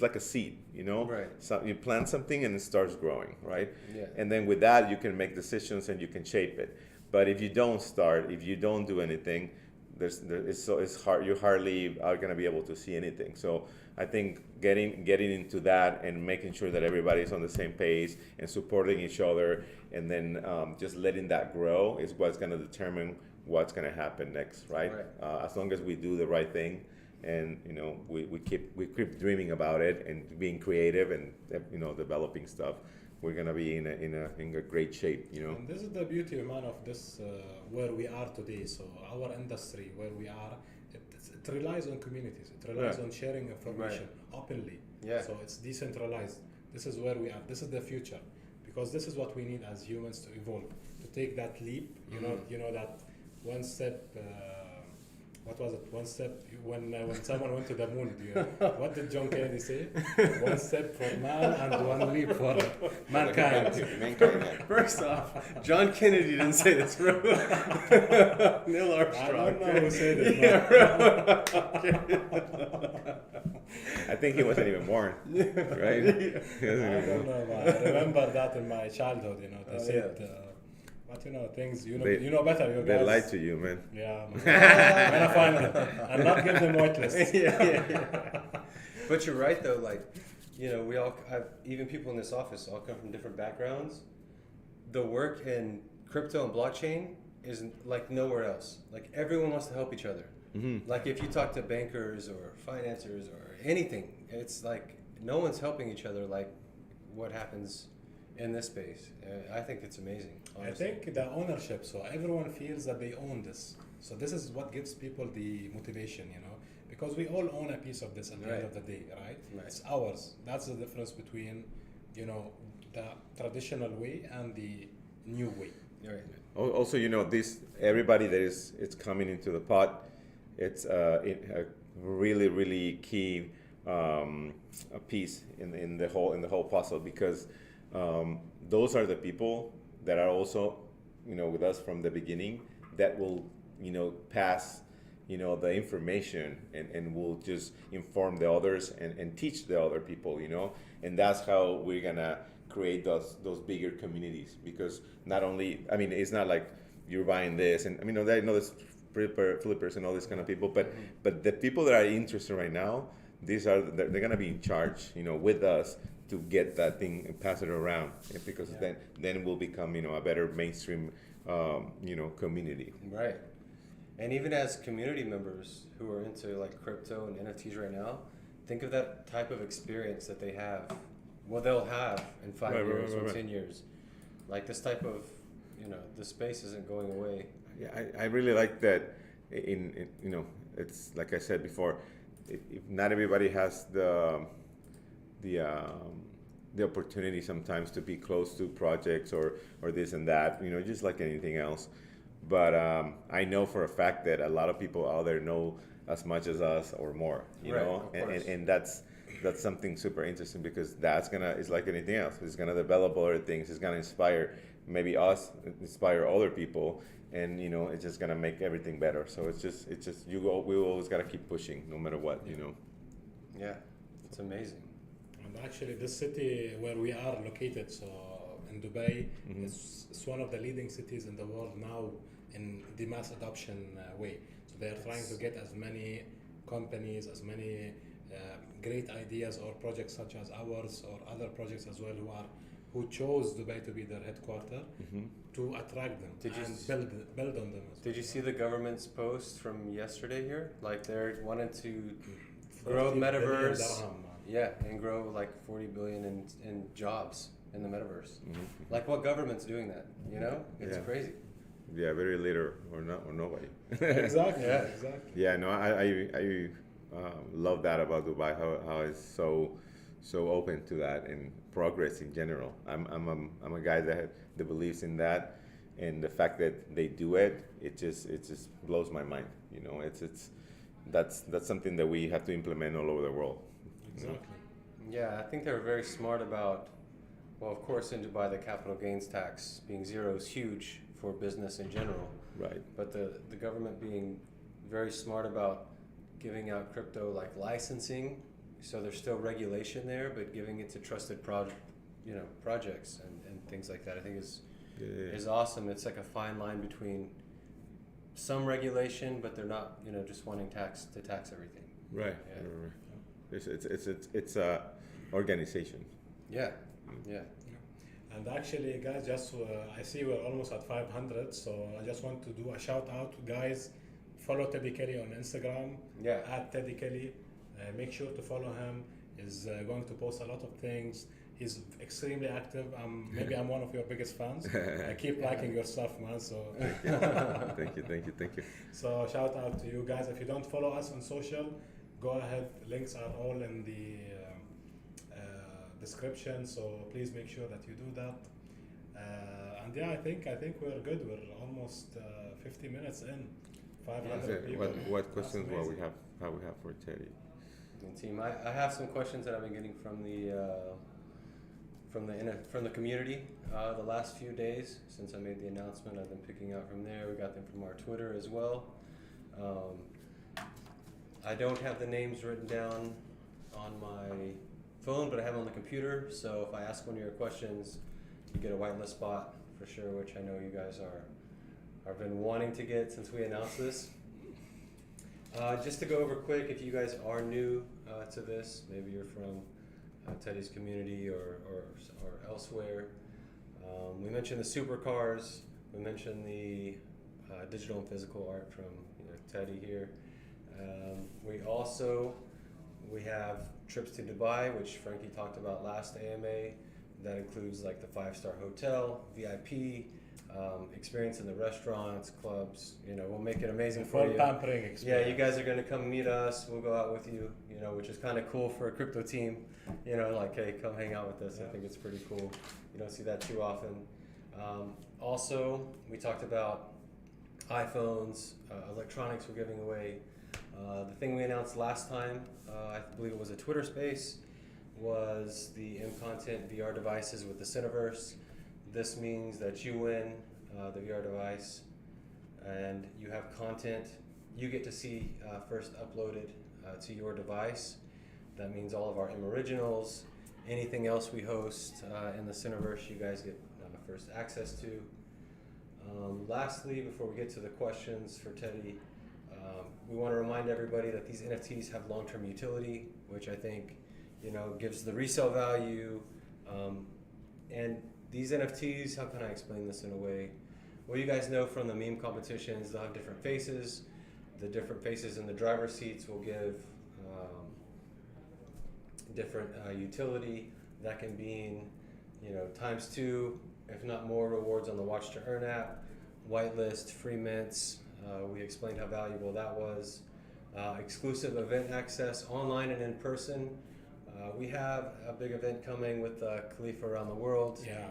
like a seed, Right. So you plant something and it starts growing, right? Yeah. And then with that you can make decisions and you can shape it. But if you don't start, if you don't do anything, it's hard. You hardly are going to be able to see anything. So I think getting into that and making sure that everybody's on the same page and supporting each other, and then just letting that grow is what's going to determine what's going to happen next, right? As long as we do the right thing, and we keep dreaming about it and being creative and developing stuff. We're gonna be in a great shape. And this is the beauty, man, of this where we are today. So our industry, where we are, it relies on communities. It relies on sharing information openly. Yeah. So it's decentralized. This is where we are. This is the future, because this is what we need as humans to evolve, to take that leap. You know that one step. What was it? One step when someone went to the moon. What did John Kennedy say? One step for man and one leap for mankind. First off, John Kennedy didn't say this, bro. Neil Armstrong. I don't know who said it. Yeah, I think he wasn't even born, right? He wasn't I even don't born. know, man. I remember that in my childhood. They said, but things you know better. You They guys. lied to you, man. Yeah, man. I'm gonna find them and not give them whitelist. yeah. But you're right, though. Like, we all, even people in this office, all come from different backgrounds. The work in crypto and blockchain is like nowhere else. Like, everyone wants to help each other. Mm-hmm. Like, if you talk to bankers or financiers or anything, it's like no one's helping each other like what happens in this space. I think it's amazing, honestly. I think the ownership, so everyone feels that they own this. So this is what gives people the motivation, because we all own a piece of this at the end of the day, right? It's ours. That's the difference between, the traditional way and the new way. Right. Also, this everybody that it's coming into the pot. It's a really, really key a piece in the whole puzzle, because those are the people that are also with us from the beginning, that will pass the information and will just inform the others and teach the other people, and that's how we're gonna create those bigger communities. Because not only, it's not like you're buying this, and I know there's flippers and all these kind of people, but the people that are interested right now, they're gonna be in charge, with us, to get that thing and pass it around, because then it will become a better mainstream community. Right. And even as community members who are into like crypto and NFTs right now, think of that type of experience that they have. Well, they'll have in 5 years or 10 years. Like this type of, the space isn't going away. Yeah, I really like that. It's like I said before, if not everybody has the opportunity sometimes to be close to projects or this and that, just like anything else. But I know for a fact that a lot of people out there know as much as us or more, and that's something super interesting, because it's like anything else. It's gonna develop other things. It's gonna inspire maybe us, inspire other people, and it's just gonna make everything better. So it's just we always gotta keep pushing, no matter what, Yeah, it's amazing. And actually, this city where we are located, so in Dubai, it's one of the leading cities in the world now in the mass adoption way. So they are trying to get as many companies, as many great ideas or projects such as ours or other projects as well who chose Dubai to be their headquarter, to attract them build on them. Did you see the government's post from yesterday here? Like they're wanting to grow metaverse. And grow like 40 billion in jobs in the metaverse. Like what government's doing that? It's crazy. Yeah, very little or nobody. Exactly. Yeah, no, I love that about Dubai, how it's so open to that and progress in general. I'm a guy that believes in that, and the fact that they do it just blows my mind. That's something that we have to implement all over the world. Exactly. Yeah, I think they were very smart about. Well, of course, in Dubai, the capital gains tax being zero is huge for business in general. Right. But the government being very smart about giving out crypto like licensing, so there's still regulation there, but giving it to trusted projects and things like that, I think is awesome. It's like a fine line between some regulation, but they're not just wanting to tax everything. Right. Yeah. Right. It's a organization. Yeah. And actually, guys, I see we're almost at 500, so I just want to do a shout out, guys. follow Teddy Kelly on Instagram. Yeah. At Teddy Kelly. Make sure to follow him. He's going to post a lot of things. He's extremely active. Maybe I'm one of your biggest fans. I keep liking your stuff, man. So Thank you. So shout out to you guys. If you don't follow us on social, go ahead. Links are all in the description. So please make sure that you do that. And yeah, I think we're good. We're almost 50 minutes in. 500 people. What questions will we have for Teddy? Team, I have some questions that I've been getting from the community the last few days since I made the announcement. I've been picking out from there. We got them from our Twitter as well. I don't have the names written down on my phone, but I have them on the computer. So if I ask one of your questions, you get a whitelist spot for sure, which I know you guys have been wanting to get since we announced this. Just to go over quick, if you guys are new to this, maybe you're from Teddy's community or elsewhere. We mentioned the supercars. We mentioned the digital and physical art from Teddy here. We have trips to Dubai, which Frankie talked about last AMA. That includes like the 5-star hotel, VIP. Experience in the restaurants, clubs, we'll make it amazing for you. Pampering experience. Yeah, you guys are going to come meet us. We'll go out with you, which is kind of cool for a crypto team. Like, hey, come hang out with us. Yeah. I think it's pretty cool. You don't see that too often. Also, we talked about iPhones, electronics we're giving away. The thing we announced last time, I believe it was a Twitter space, was the MContent VR devices with the Cineverse. This means that you win the VR device and you have content you get to see first uploaded to your device. That means all of our M originals, anything else we host in the Cineverse, you guys get first access to. Lastly, before we get to the questions for Teddy, we want to remind everybody that these NFTs have long-term utility, which I think gives the resale value. And these NFTs, how can I explain this in a way? Well, you guys know from the meme competitions, they'll have different faces. The different faces in the driver's seats will give different utility. That can mean, ×2, if not more, rewards on the Watch to Earn app, whitelist, free mints. We explained how valuable that was. Exclusive event access online and in person. We have a big event coming with Khalifa around the world. Yeah.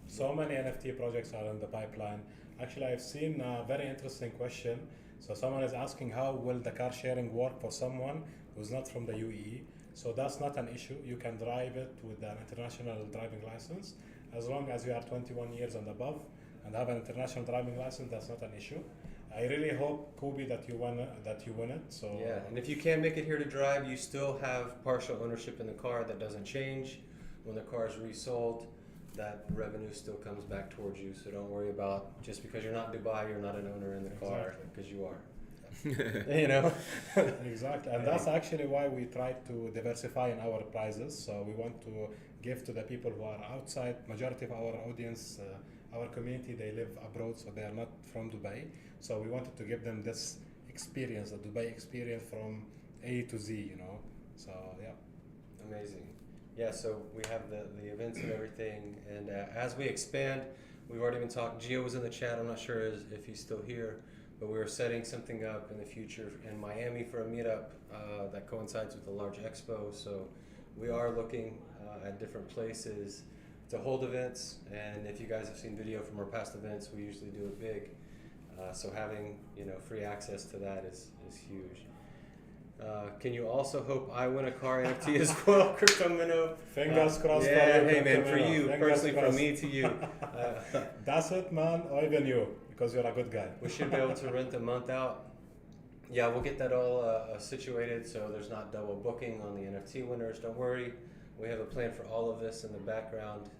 So many NFT projects are in the pipeline. Actually, I've seen a very interesting question. So someone is asking, how will the car sharing work for someone who's not from the UAE? So that's not an issue. You can drive it with an international driving license. As long as you are 21 years and above and have an international driving license, that's not an issue. I really hope, Kubi, that you win it. So yeah, and if you can't make it here to drive, you still have partial ownership in the car. That doesn't change. When the car is resold, that revenue still comes back towards you. So don't worry about just because you're not in Dubai, you're not an owner in the car, because you are. Exactly, and that's actually why we try to diversify in our prizes. So we want to give to the people who are outside. Majority of our audience, our community, they live abroad, so they are not from Dubai. So we wanted to give them this experience, the Dubai experience from A to Z, So yeah. Amazing. Yeah, so we have the events and everything, and as we expand, we've already been talking. Gio was in the chat. I'm not sure if he's still here, but we were setting something up in the future in Miami for a meetup that coincides with a large expo. So we are looking at different places to hold events, and if you guys have seen video from our past events, we usually do it big. So having free access to that is huge. Can you also hope I win a car NFT as well, Crypto Minnow? Fingers crossed. Yeah, hey man, for Minnow. you, Fingers personally, crossed. from me to you. That's it, man, or even you, because you're a good guy. We should be able to rent a month out. Yeah, we'll get that all situated so there's not double booking on the NFT winners. Don't worry, we have a plan for all of this in the background.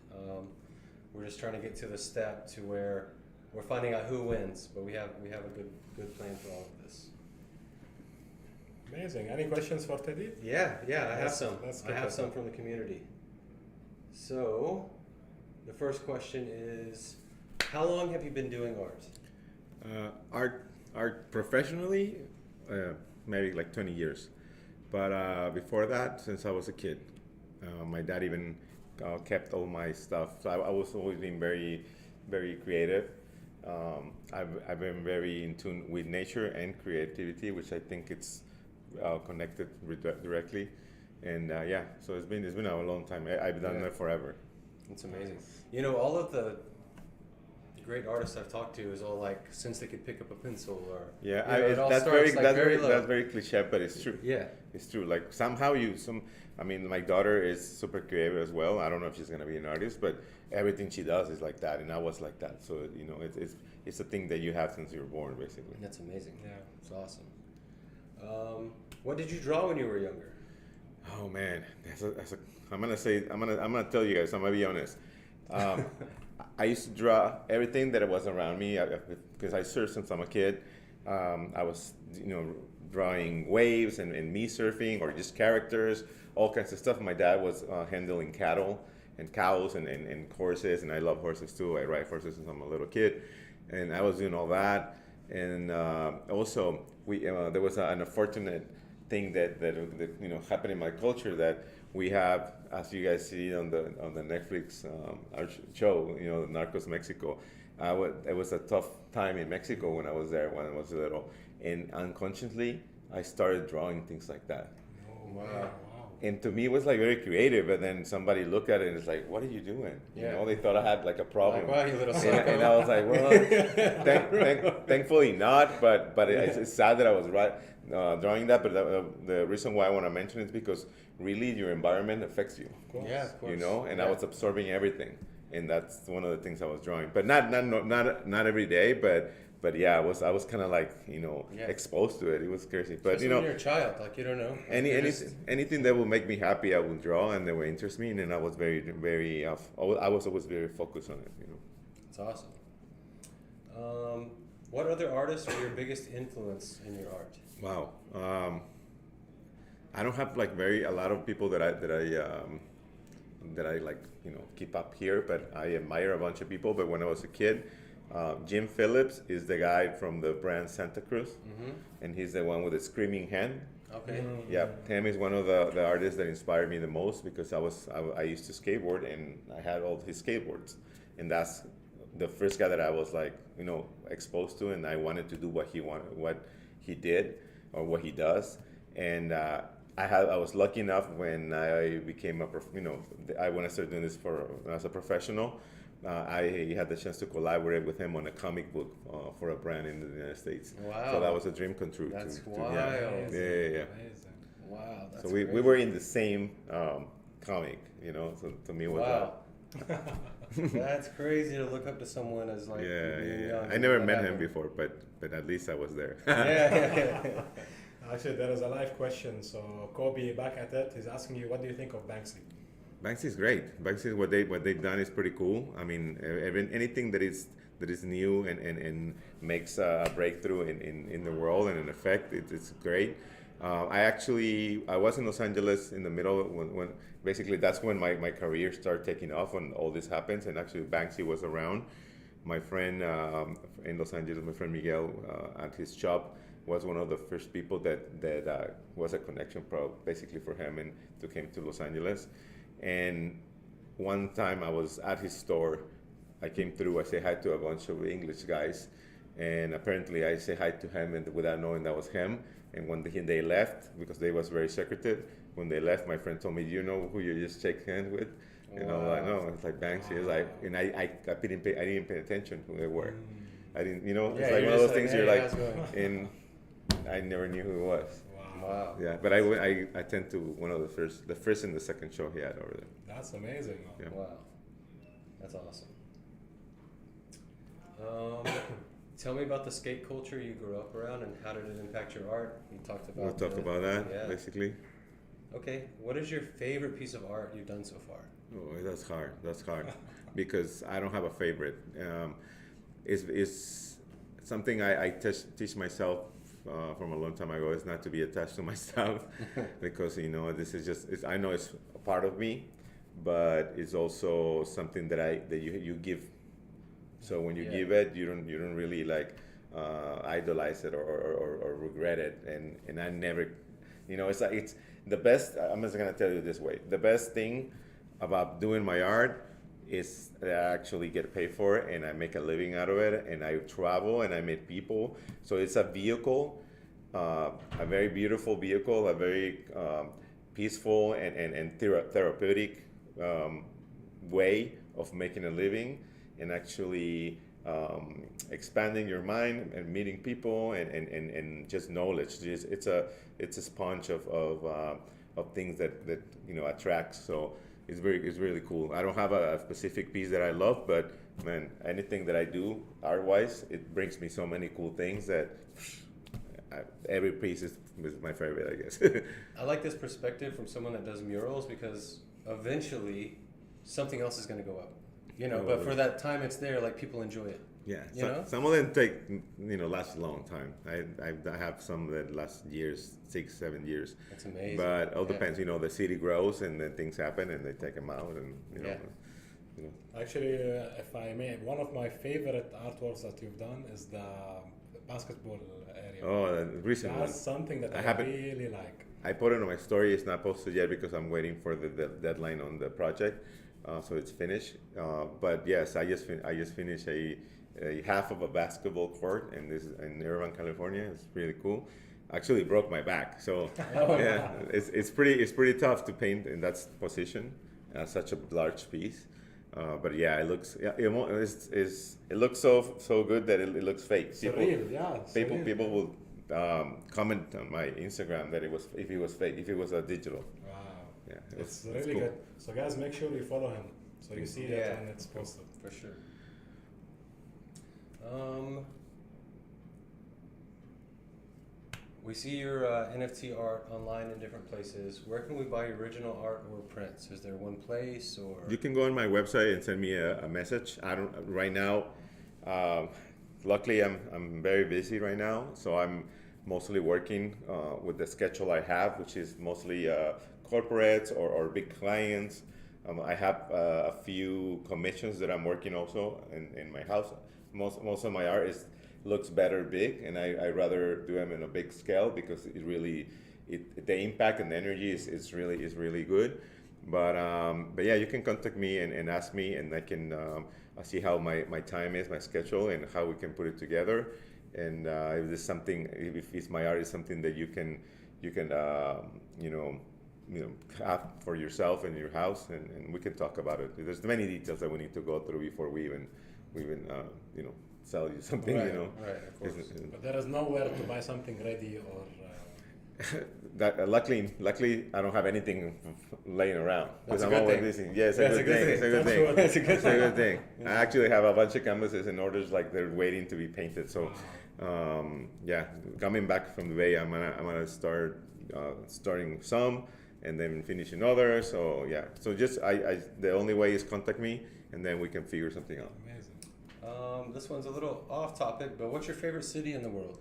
We're just trying to get to the step to where we're finding out who wins, but we have a good plan for all of this. Amazing. Any questions for Teddy? Yeah, I have some. Let's I have some from the community. So, the first question is, how long have you been doing art? art professionally, maybe like 20 years. But before that, since I was a kid, my dad even kept all my stuff. So I was always been very, very creative. I've been very in tune with nature and creativity, which I think it's connected directly. And yeah, so it's been a long time. I've done that forever. It's amazing. You know, all of the great artists I've talked to is all like since they could pick up a pencil or Yeah, you know, it all that's starts, very like, low. that's very cliche, but it's true. Yeah. It's true. Like somehow I mean, my daughter is super creative as well. I don't know if she's gonna be an artist, but everything she does is like that, and I was like that. So you know, it's a thing that you have since you were born, basically. That's amazing. Yeah. It's awesome. What did you draw when you were younger? Oh man, I'm gonna tell you guys. I'm gonna be honest. I used to draw everything that was around me because I surfed since I'm a kid. I was, drawing waves and me surfing or just characters, all kinds of stuff. My dad was handling cattle and cows and horses, and I love horses too. I ride horses since I'm a little kid, and I was doing all that. And also, there was an unfortunate thing that happened in my culture that we have, as you guys see on the Netflix show, Narcos Mexico. It was a tough time in Mexico when I was there when I was little, and unconsciously I started drawing things like that. Oh, Wow. And to me, it was like very creative. But then somebody looked at it and it's like, "What are you doing?" Yeah. They thought I had like a problem. Like, wow, you little and, psycho. and I was like, "Well, thankfully not." But it's sad that I was drawing that. But the reason why I want to mention it is because really your environment affects you. Of course. Yeah, of course. And Yeah. I was absorbing everything, and that's one of the things I was drawing. But not every day. But yeah, I was kind of like Yeah. exposed to it. It was crazy. But Especially when you're a child, like you don't know. anything that will make me happy, I will draw, and that will interest me. And I was very I was always very focused on it. It's awesome. What other artists were your biggest influence in your art? Wow. I don't have like a lot of people that I like keep up here, but I admire a bunch of people. But when I was a kid, Jim Phillips is the guy from the brand Santa Cruz, and he's the one with the screaming hen. Okay. Yeah, Tim is one of the artists that inspired me the most because I used to skateboard and I had all his skateboards, and that's the first guy that I was like exposed to, and I wanted to do what he did or what he does, and I was lucky enough when I became when I started doing this as a professional. I had the chance to collaborate with him on a comic book for a brand in the United States. Wow. So that was a dream come true. That's yeah. wild. Yeah. Amazing. Wow. That's So we crazy. were in the same comic, so to me it was Wow. That's crazy to look up to someone as like being young. I never What met him happened? before, but at least I was there. Yeah. Actually, there is a live question. So Kobe, back at it, he's asking you, what do you think of Banksy? Banksy is great. Banksy, what they've done is pretty cool. I mean, anything that is new and makes a breakthrough in the world and an effect, it's great. I was in Los Angeles in the middle when basically that's when my career started taking off when all this happens, and actually Banksy was around. My friend in Los Angeles, my friend Miguel, at his shop was one of the first people that was a connection basically for him and took him to Los Angeles. And one time I was at his store, I came through, I said hi to a bunch of English guys, and apparently I said hi to him and without knowing that was him. And when they left, because they was very secretive, when they left, my friend told me, "Do you know who you just shake hands with?" And I was like, "No." It's like Banksy. It's like, and I didn't pay attention who they were. I didn't, it's Yeah, like you're one of just those like, things "Hey, you're like, how's it going?" and I never knew who it was. Wow. Yeah, but I attend to one of the first and the second show he had over there. That's amazing. Yeah. Wow. That's awesome. Tell me about the skate culture you grew up around and how did it impact your art? You talked about We'll talk about that Yeah. basically. Okay. What is your favorite piece of art you've done so far? Oh, that's hard. That's hard because I don't have a favorite. It's something I teach myself from a long time ago is not to be attached to my stuff because this is I know it's a part of me, but it's also something that you give. So when you Yeah. give it, you don't really like idolize it or regret it, and I never, it's like it's the best. I'm just gonna tell you this way: the best thing about doing my art is that I actually get paid for it and I make a living out of it, and I travel and I meet people. So it's a vehicle, a very beautiful vehicle, a very peaceful and therapeutic way of making a living, and actually expanding your mind and meeting people and just knowledge. It's a sponge of things that attracts. So it's really cool. I don't have a specific piece that I love, but man, anything that I do art-wise, it brings me so many cool things that every piece is my favorite, I guess. I like this perspective from someone that does murals, because eventually something else is going to go up, but for that time it's there, like people enjoy it. Yeah, some of them take, last a long time. I have some that last years, 6-7 years. That's amazing. But it all depends, the city grows and then things happen and they take them out and, Actually, if I may, one of my favorite artworks that you've done is the basketball area. Oh, the recent one. That's something that I really like. I put it on my story. It's not posted yet because I'm waiting for the deadline on the project, so it's finished. But yes, I just finished a half of a basketball court, and this is in Irvine, California. It's really cool. Actually broke my back, so yeah, it's pretty tough to paint in that position, such a large piece. But yeah, it looks it looks so good that it looks fake. Surreal, yeah. Surreal. People will comment on my Instagram that it was fake, if it was a digital. Wow. Yeah, It's really cool. good. So guys, make sure you follow him so you see it when it's posted. For sure. We see your NFT art online in different places. Where can we buy your original art or prints? Is there one place, or? You can go on my website and send me a message. I don't right now. Luckily, I'm very busy right now, so I'm mostly working with the schedule I have, which is mostly corporates or big clients. I have a few commissions that I'm working also in my house. Most of my art looks better big, and I rather do them in a big scale because the impact and the energy is really good. But yeah, you can contact me and ask me, and I can see how my time is, my schedule, and how we can put it together. And if there's something, if my art is something that you can have for yourself in your house, and we can talk about it. There's many details that we need to go through before we even sell you something. Right, right, of course. But there is nowhere to buy something ready or. That luckily I don't have anything laying around because I'm good always thing. busy. Yeah, it's a good thing. It's a good thing. That's a good It's a good thing. I actually have a bunch of canvases in orders, like they're waiting to be painted. So, yeah, coming back from the Bay, I'm gonna start starting some and then finishing others. So yeah, so just the only way is contact me, and then we can figure something out. Amazing. This one's a little off topic, but what's your favorite city in the world?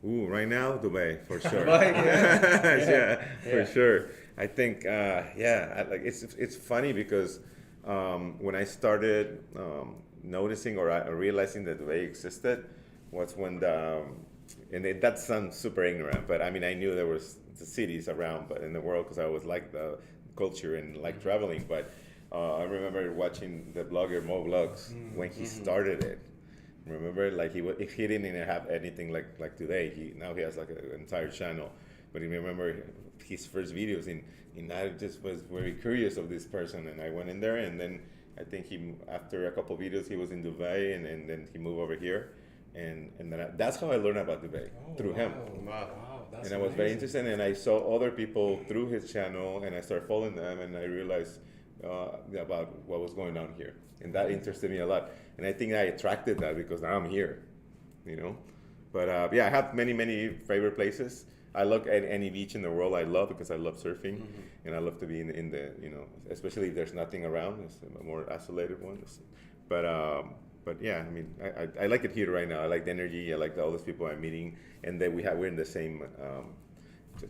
Ooh, right now, Dubai, for sure. Dubai, yeah. yeah, for sure. I think, it's funny because when I started noticing or realizing that Dubai existed was when that sounds super ignorant, but I mean, I knew there was the cities around, but in the world, because I always liked the culture and like traveling. But I remember watching the blogger Mo Vlogs when he started it. Remember, like if he didn't even have anything like today, now he has like an entire channel. But I remember his first videos, and I just was very curious of this person, and I went in there, and then I think after a couple videos he was in Dubai, and then he moved over here, and then that's how I learned about Dubai, through him. Wow, that's And I was very interested, and I saw other people through his channel, and I started following them, and I realized about what was going on here, and that interested me a lot. And I think I attracted that because now I'm here, But yeah, I have many favorite places. I look at any beach in the world I love because I love surfing, and I love to be in the especially if there's nothing around. It's a more isolated one. But yeah, I mean, I like it here right now. I like the energy. I like all those people I'm meeting, and that we're in the same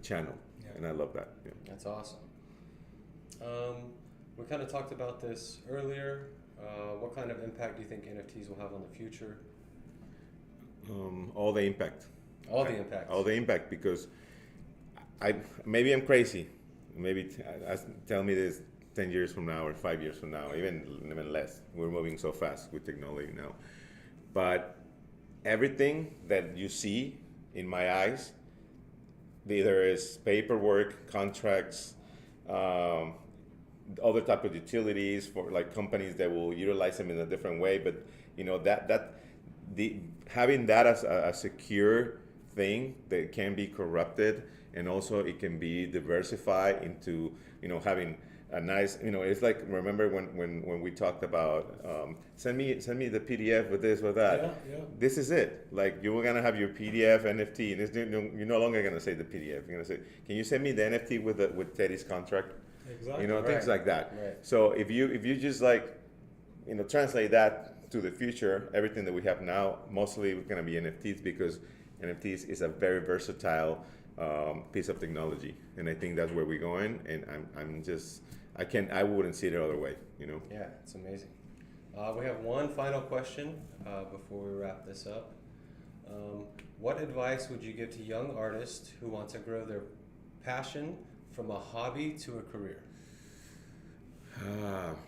channel, and I love that. Yeah. That's awesome. We kind of talked about this earlier. What kind of impact do you think NFTs will have on the future? All the impact. All the impact. All the impact, because maybe I'm crazy. Maybe tell me this 10 years from now or 5 years from now, even less. We're moving so fast with technology now. But everything that you see in my eyes, either is paperwork, contracts, other type of utilities for like companies that will utilize them in a different way. But having that as a secure thing that can be corrupted, and also it can be diversified into having a nice, it's like, remember when we talked about send me the PDF with this, with that. Yeah. This is it. Like, you're gonna have your PDF NFT, and you're no longer gonna say the PDF. You're gonna say, can you send me the NFT with Teddy's contract? Exactly. Things like that. Right. So if you just like translate that to the future, everything that we have now mostly is gonna be NFTs, because NFTs is a very versatile piece of technology, and I think that's where we're going. And I wouldn't see it the other way. Yeah, it's amazing. We have one final question before we wrap this up. What advice would you give to young artists who want to grow their passion from a hobby to a career?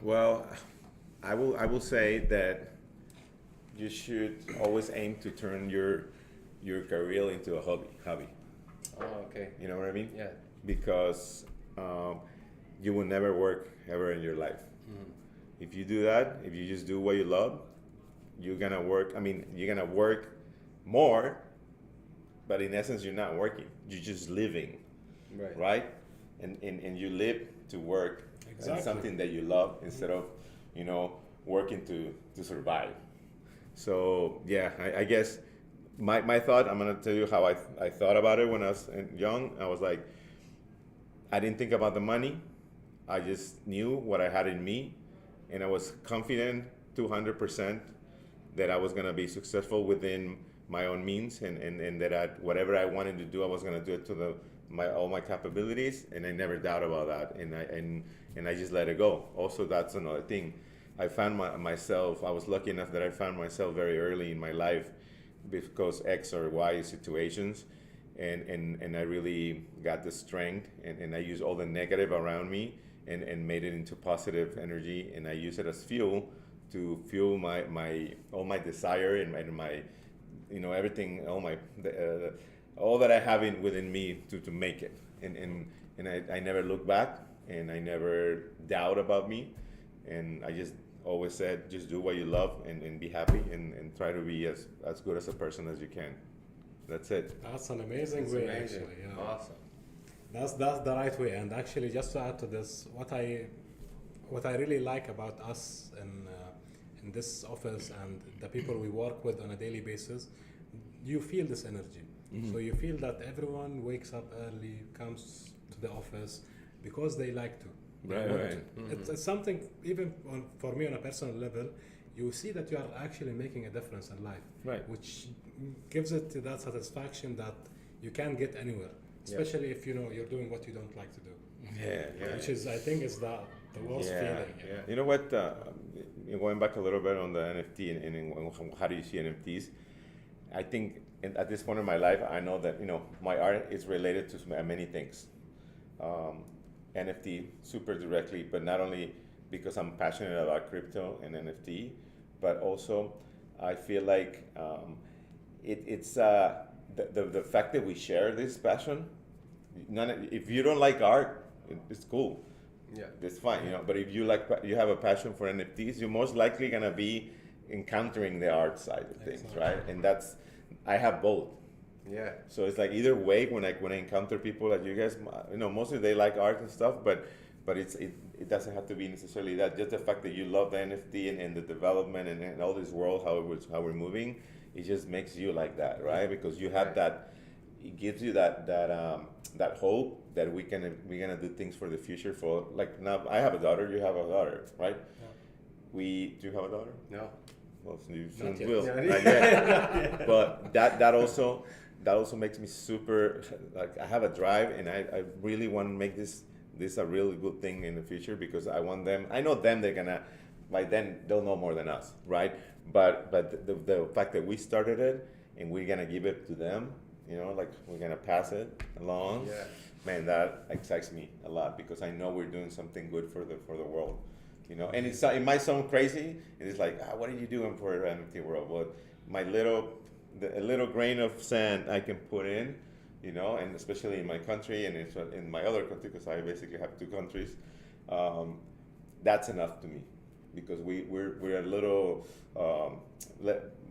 Well, I will say that you should always aim to turn your career into a hobby. Oh, okay. You know what I mean? Yeah. Because you will never work ever in your life. Mm-hmm. If you do that, if you just do what you love, you're gonna work. You're gonna work more, but in essence, you're not working. You're just living, right? And you live to work. Exactly. And something that you love, instead of working to survive. So yeah, I guess my thought, I'm gonna tell you how I thought about it when I was young. I was like, I didn't think about the money. I just knew what I had in me, and I was confident 200% that I was gonna be successful within my own means, and that whatever I wanted to do, I was gonna do it to all my capabilities, and I never doubt about that, and I just let it go. Also, that's another thing. I found myself. I was lucky enough that I found myself very early in my life, because X or Y situations, and I really got the strength, and I used all the negative around me and made it into positive energy, and I use it as fuel to fuel all my desire and my everything, all that I have within me to make it, and I never look back, and I never doubt about me, and I just always said, just do what you love and be happy, and try to be as good as a person as you can. That's it. That's an amazing That's way, amazing. actually. Yeah. Awesome. That's the right way. And actually, just to add to this, what I really like about us in this office and the people we work with on a daily basis, you feel this energy. Mm-hmm. So you feel that everyone wakes up early, comes to the office because they like to. Right. Mm-hmm. It's something, even for me on a personal level, you see that you are actually making a difference in life, Right. which gives it that satisfaction that you can't get anywhere, especially if you're doing what you don't like to do. Yeah. Which is, I think, is the worst feeling. Yeah. You know what? Going back a little bit on the NFT and how do you see NFTs? I think at this point in my life, I know that my art is related to many things. NFT super directly, but not only because I'm passionate about crypto and NFT, but also I feel like it's the fact that we share this passion. If you don't like art, it's cool. Yeah. It's fine, But if you have a passion for NFTs, you're most likely gonna be encountering the art side of things, Exactly. right? And I have both. Yeah. So it's like either way, when I encounter people like you guys, mostly they like art and stuff, but it doesn't have to be necessarily that. Just the fact that you love the NFT and the development and all this world, how we're moving, it just makes you like that, right? Because you have that. It gives you that hope that we're gonna do things for the future. For like now, I have a daughter. You have a daughter, right? Yeah. Do you have a daughter? No. Well, you Not soon yet. will. Yeah. Not yet. But that also makes me super, like, I have a drive, and I really want to make this a really good thing in the future, because I want them. I know them. They're gonna, by then they'll know more than us, right? But the fact that we started it, and we're gonna give it to them, you know, like we're gonna pass it along. Yeah. Man, that excites me a lot because I know we're doing something good for the world, you know. And it might sound crazy. It's like, what are you doing for the NFT world? Well, a little grain of sand I can put in, you know, and especially in my country and in my other country, because I basically have 2 countries. That's enough to me, because we're a little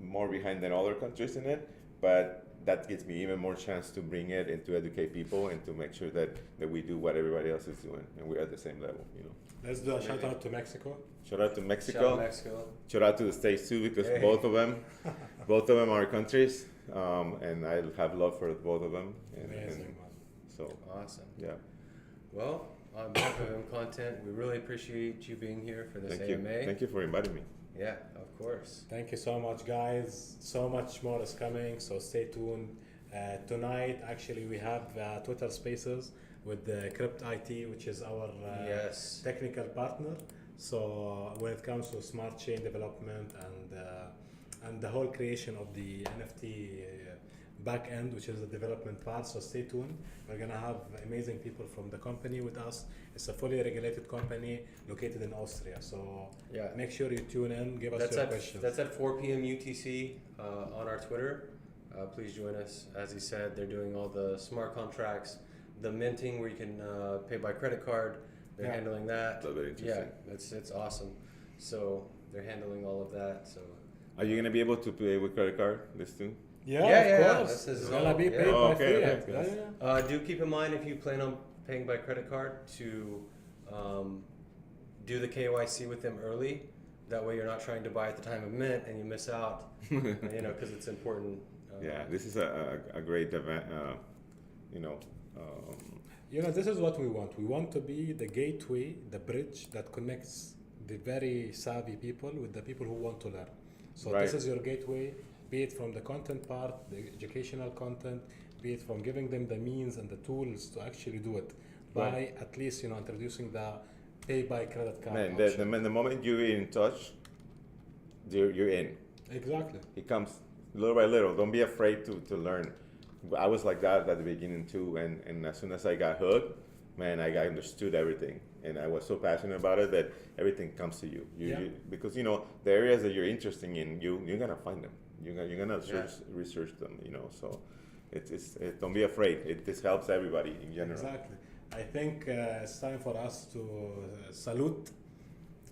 more behind than other countries in it, but that gives me even more chance to bring it and to educate people and to make sure that we do what everybody else is doing and we're at the same level, you know. Let's do a shout out to Mexico. Shout out to Mexico. Shout out Mexico. Shout out to the States too, because Hey. both of them are countries, and I have love for both of them. Amazing, man. So Awesome. yeah, Well, on behalf of MContent, we really appreciate you being here for this thank you, AMA. thank you for inviting me. Yeah, of course. Thank you so much, guys. So much more is coming, so stay tuned. Tonight, actually, we have Twitter Spaces with the Crypto IT, which is our Yes. technical partner. So when it comes to smart chain development and the whole creation of the NFT back end, which is the development part, so stay tuned. We're gonna have amazing people from the company with us. It's a fully regulated company located in Austria. So Yeah. make sure you tune in, give us That's your at questions. that's at 4 p.m. UTC on our Twitter. Please join us. As he said, they're doing all the smart contracts, the minting where you can pay by credit card. They're Yeah. handling that. That's very interesting. Yeah, it's awesome. So they're handling all of that. So Are you gonna be able to pay with credit card this too? Yeah, Yeah, of yeah, course. this is It's all- gonna be yeah. paid Oh, by okay, fiat. okay. Yeah, yeah. do keep in mind, if you plan on paying by credit card, to do the KYC with them early. That way, you're not trying to buy at the time of mint and you miss out. You know, because it's important. Yeah, this is a great event. You know, You know, this is what we want. We want to be the gateway, the bridge that connects the very savvy people with the people who want to learn. So Right. this is your gateway, be it from the content part, the educational content, be it from giving them the means and the tools to actually do it by Right. at least, you know, introducing the pay by credit card man, option. the moment you're in touch, you're in. Exactly. It comes little by little. Don't be afraid to learn. I was like that at the beginning too, and as soon as I got hooked, man, I understood everything, and I was so passionate about it that everything comes to you. Yeah. Because you know the areas that you're interested in, you're gonna find them. You're gonna research them. You know, so don't be afraid. This helps everybody in general. Exactly. I think it's time for us to salute.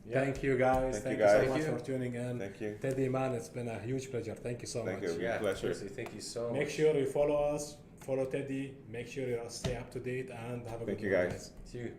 Yeah. Thank you, guys. Thank Thank you, you so guys. much Thank you. for tuning in. Thank you. Teddy, man, it's been a huge pleasure. Thank you so Thank much. you. Yeah, Pleasure. seriously, thank you so much. Make sure you follow us, follow Teddy. Make sure you stay up to date and have a Thank good you, one, guys. See you.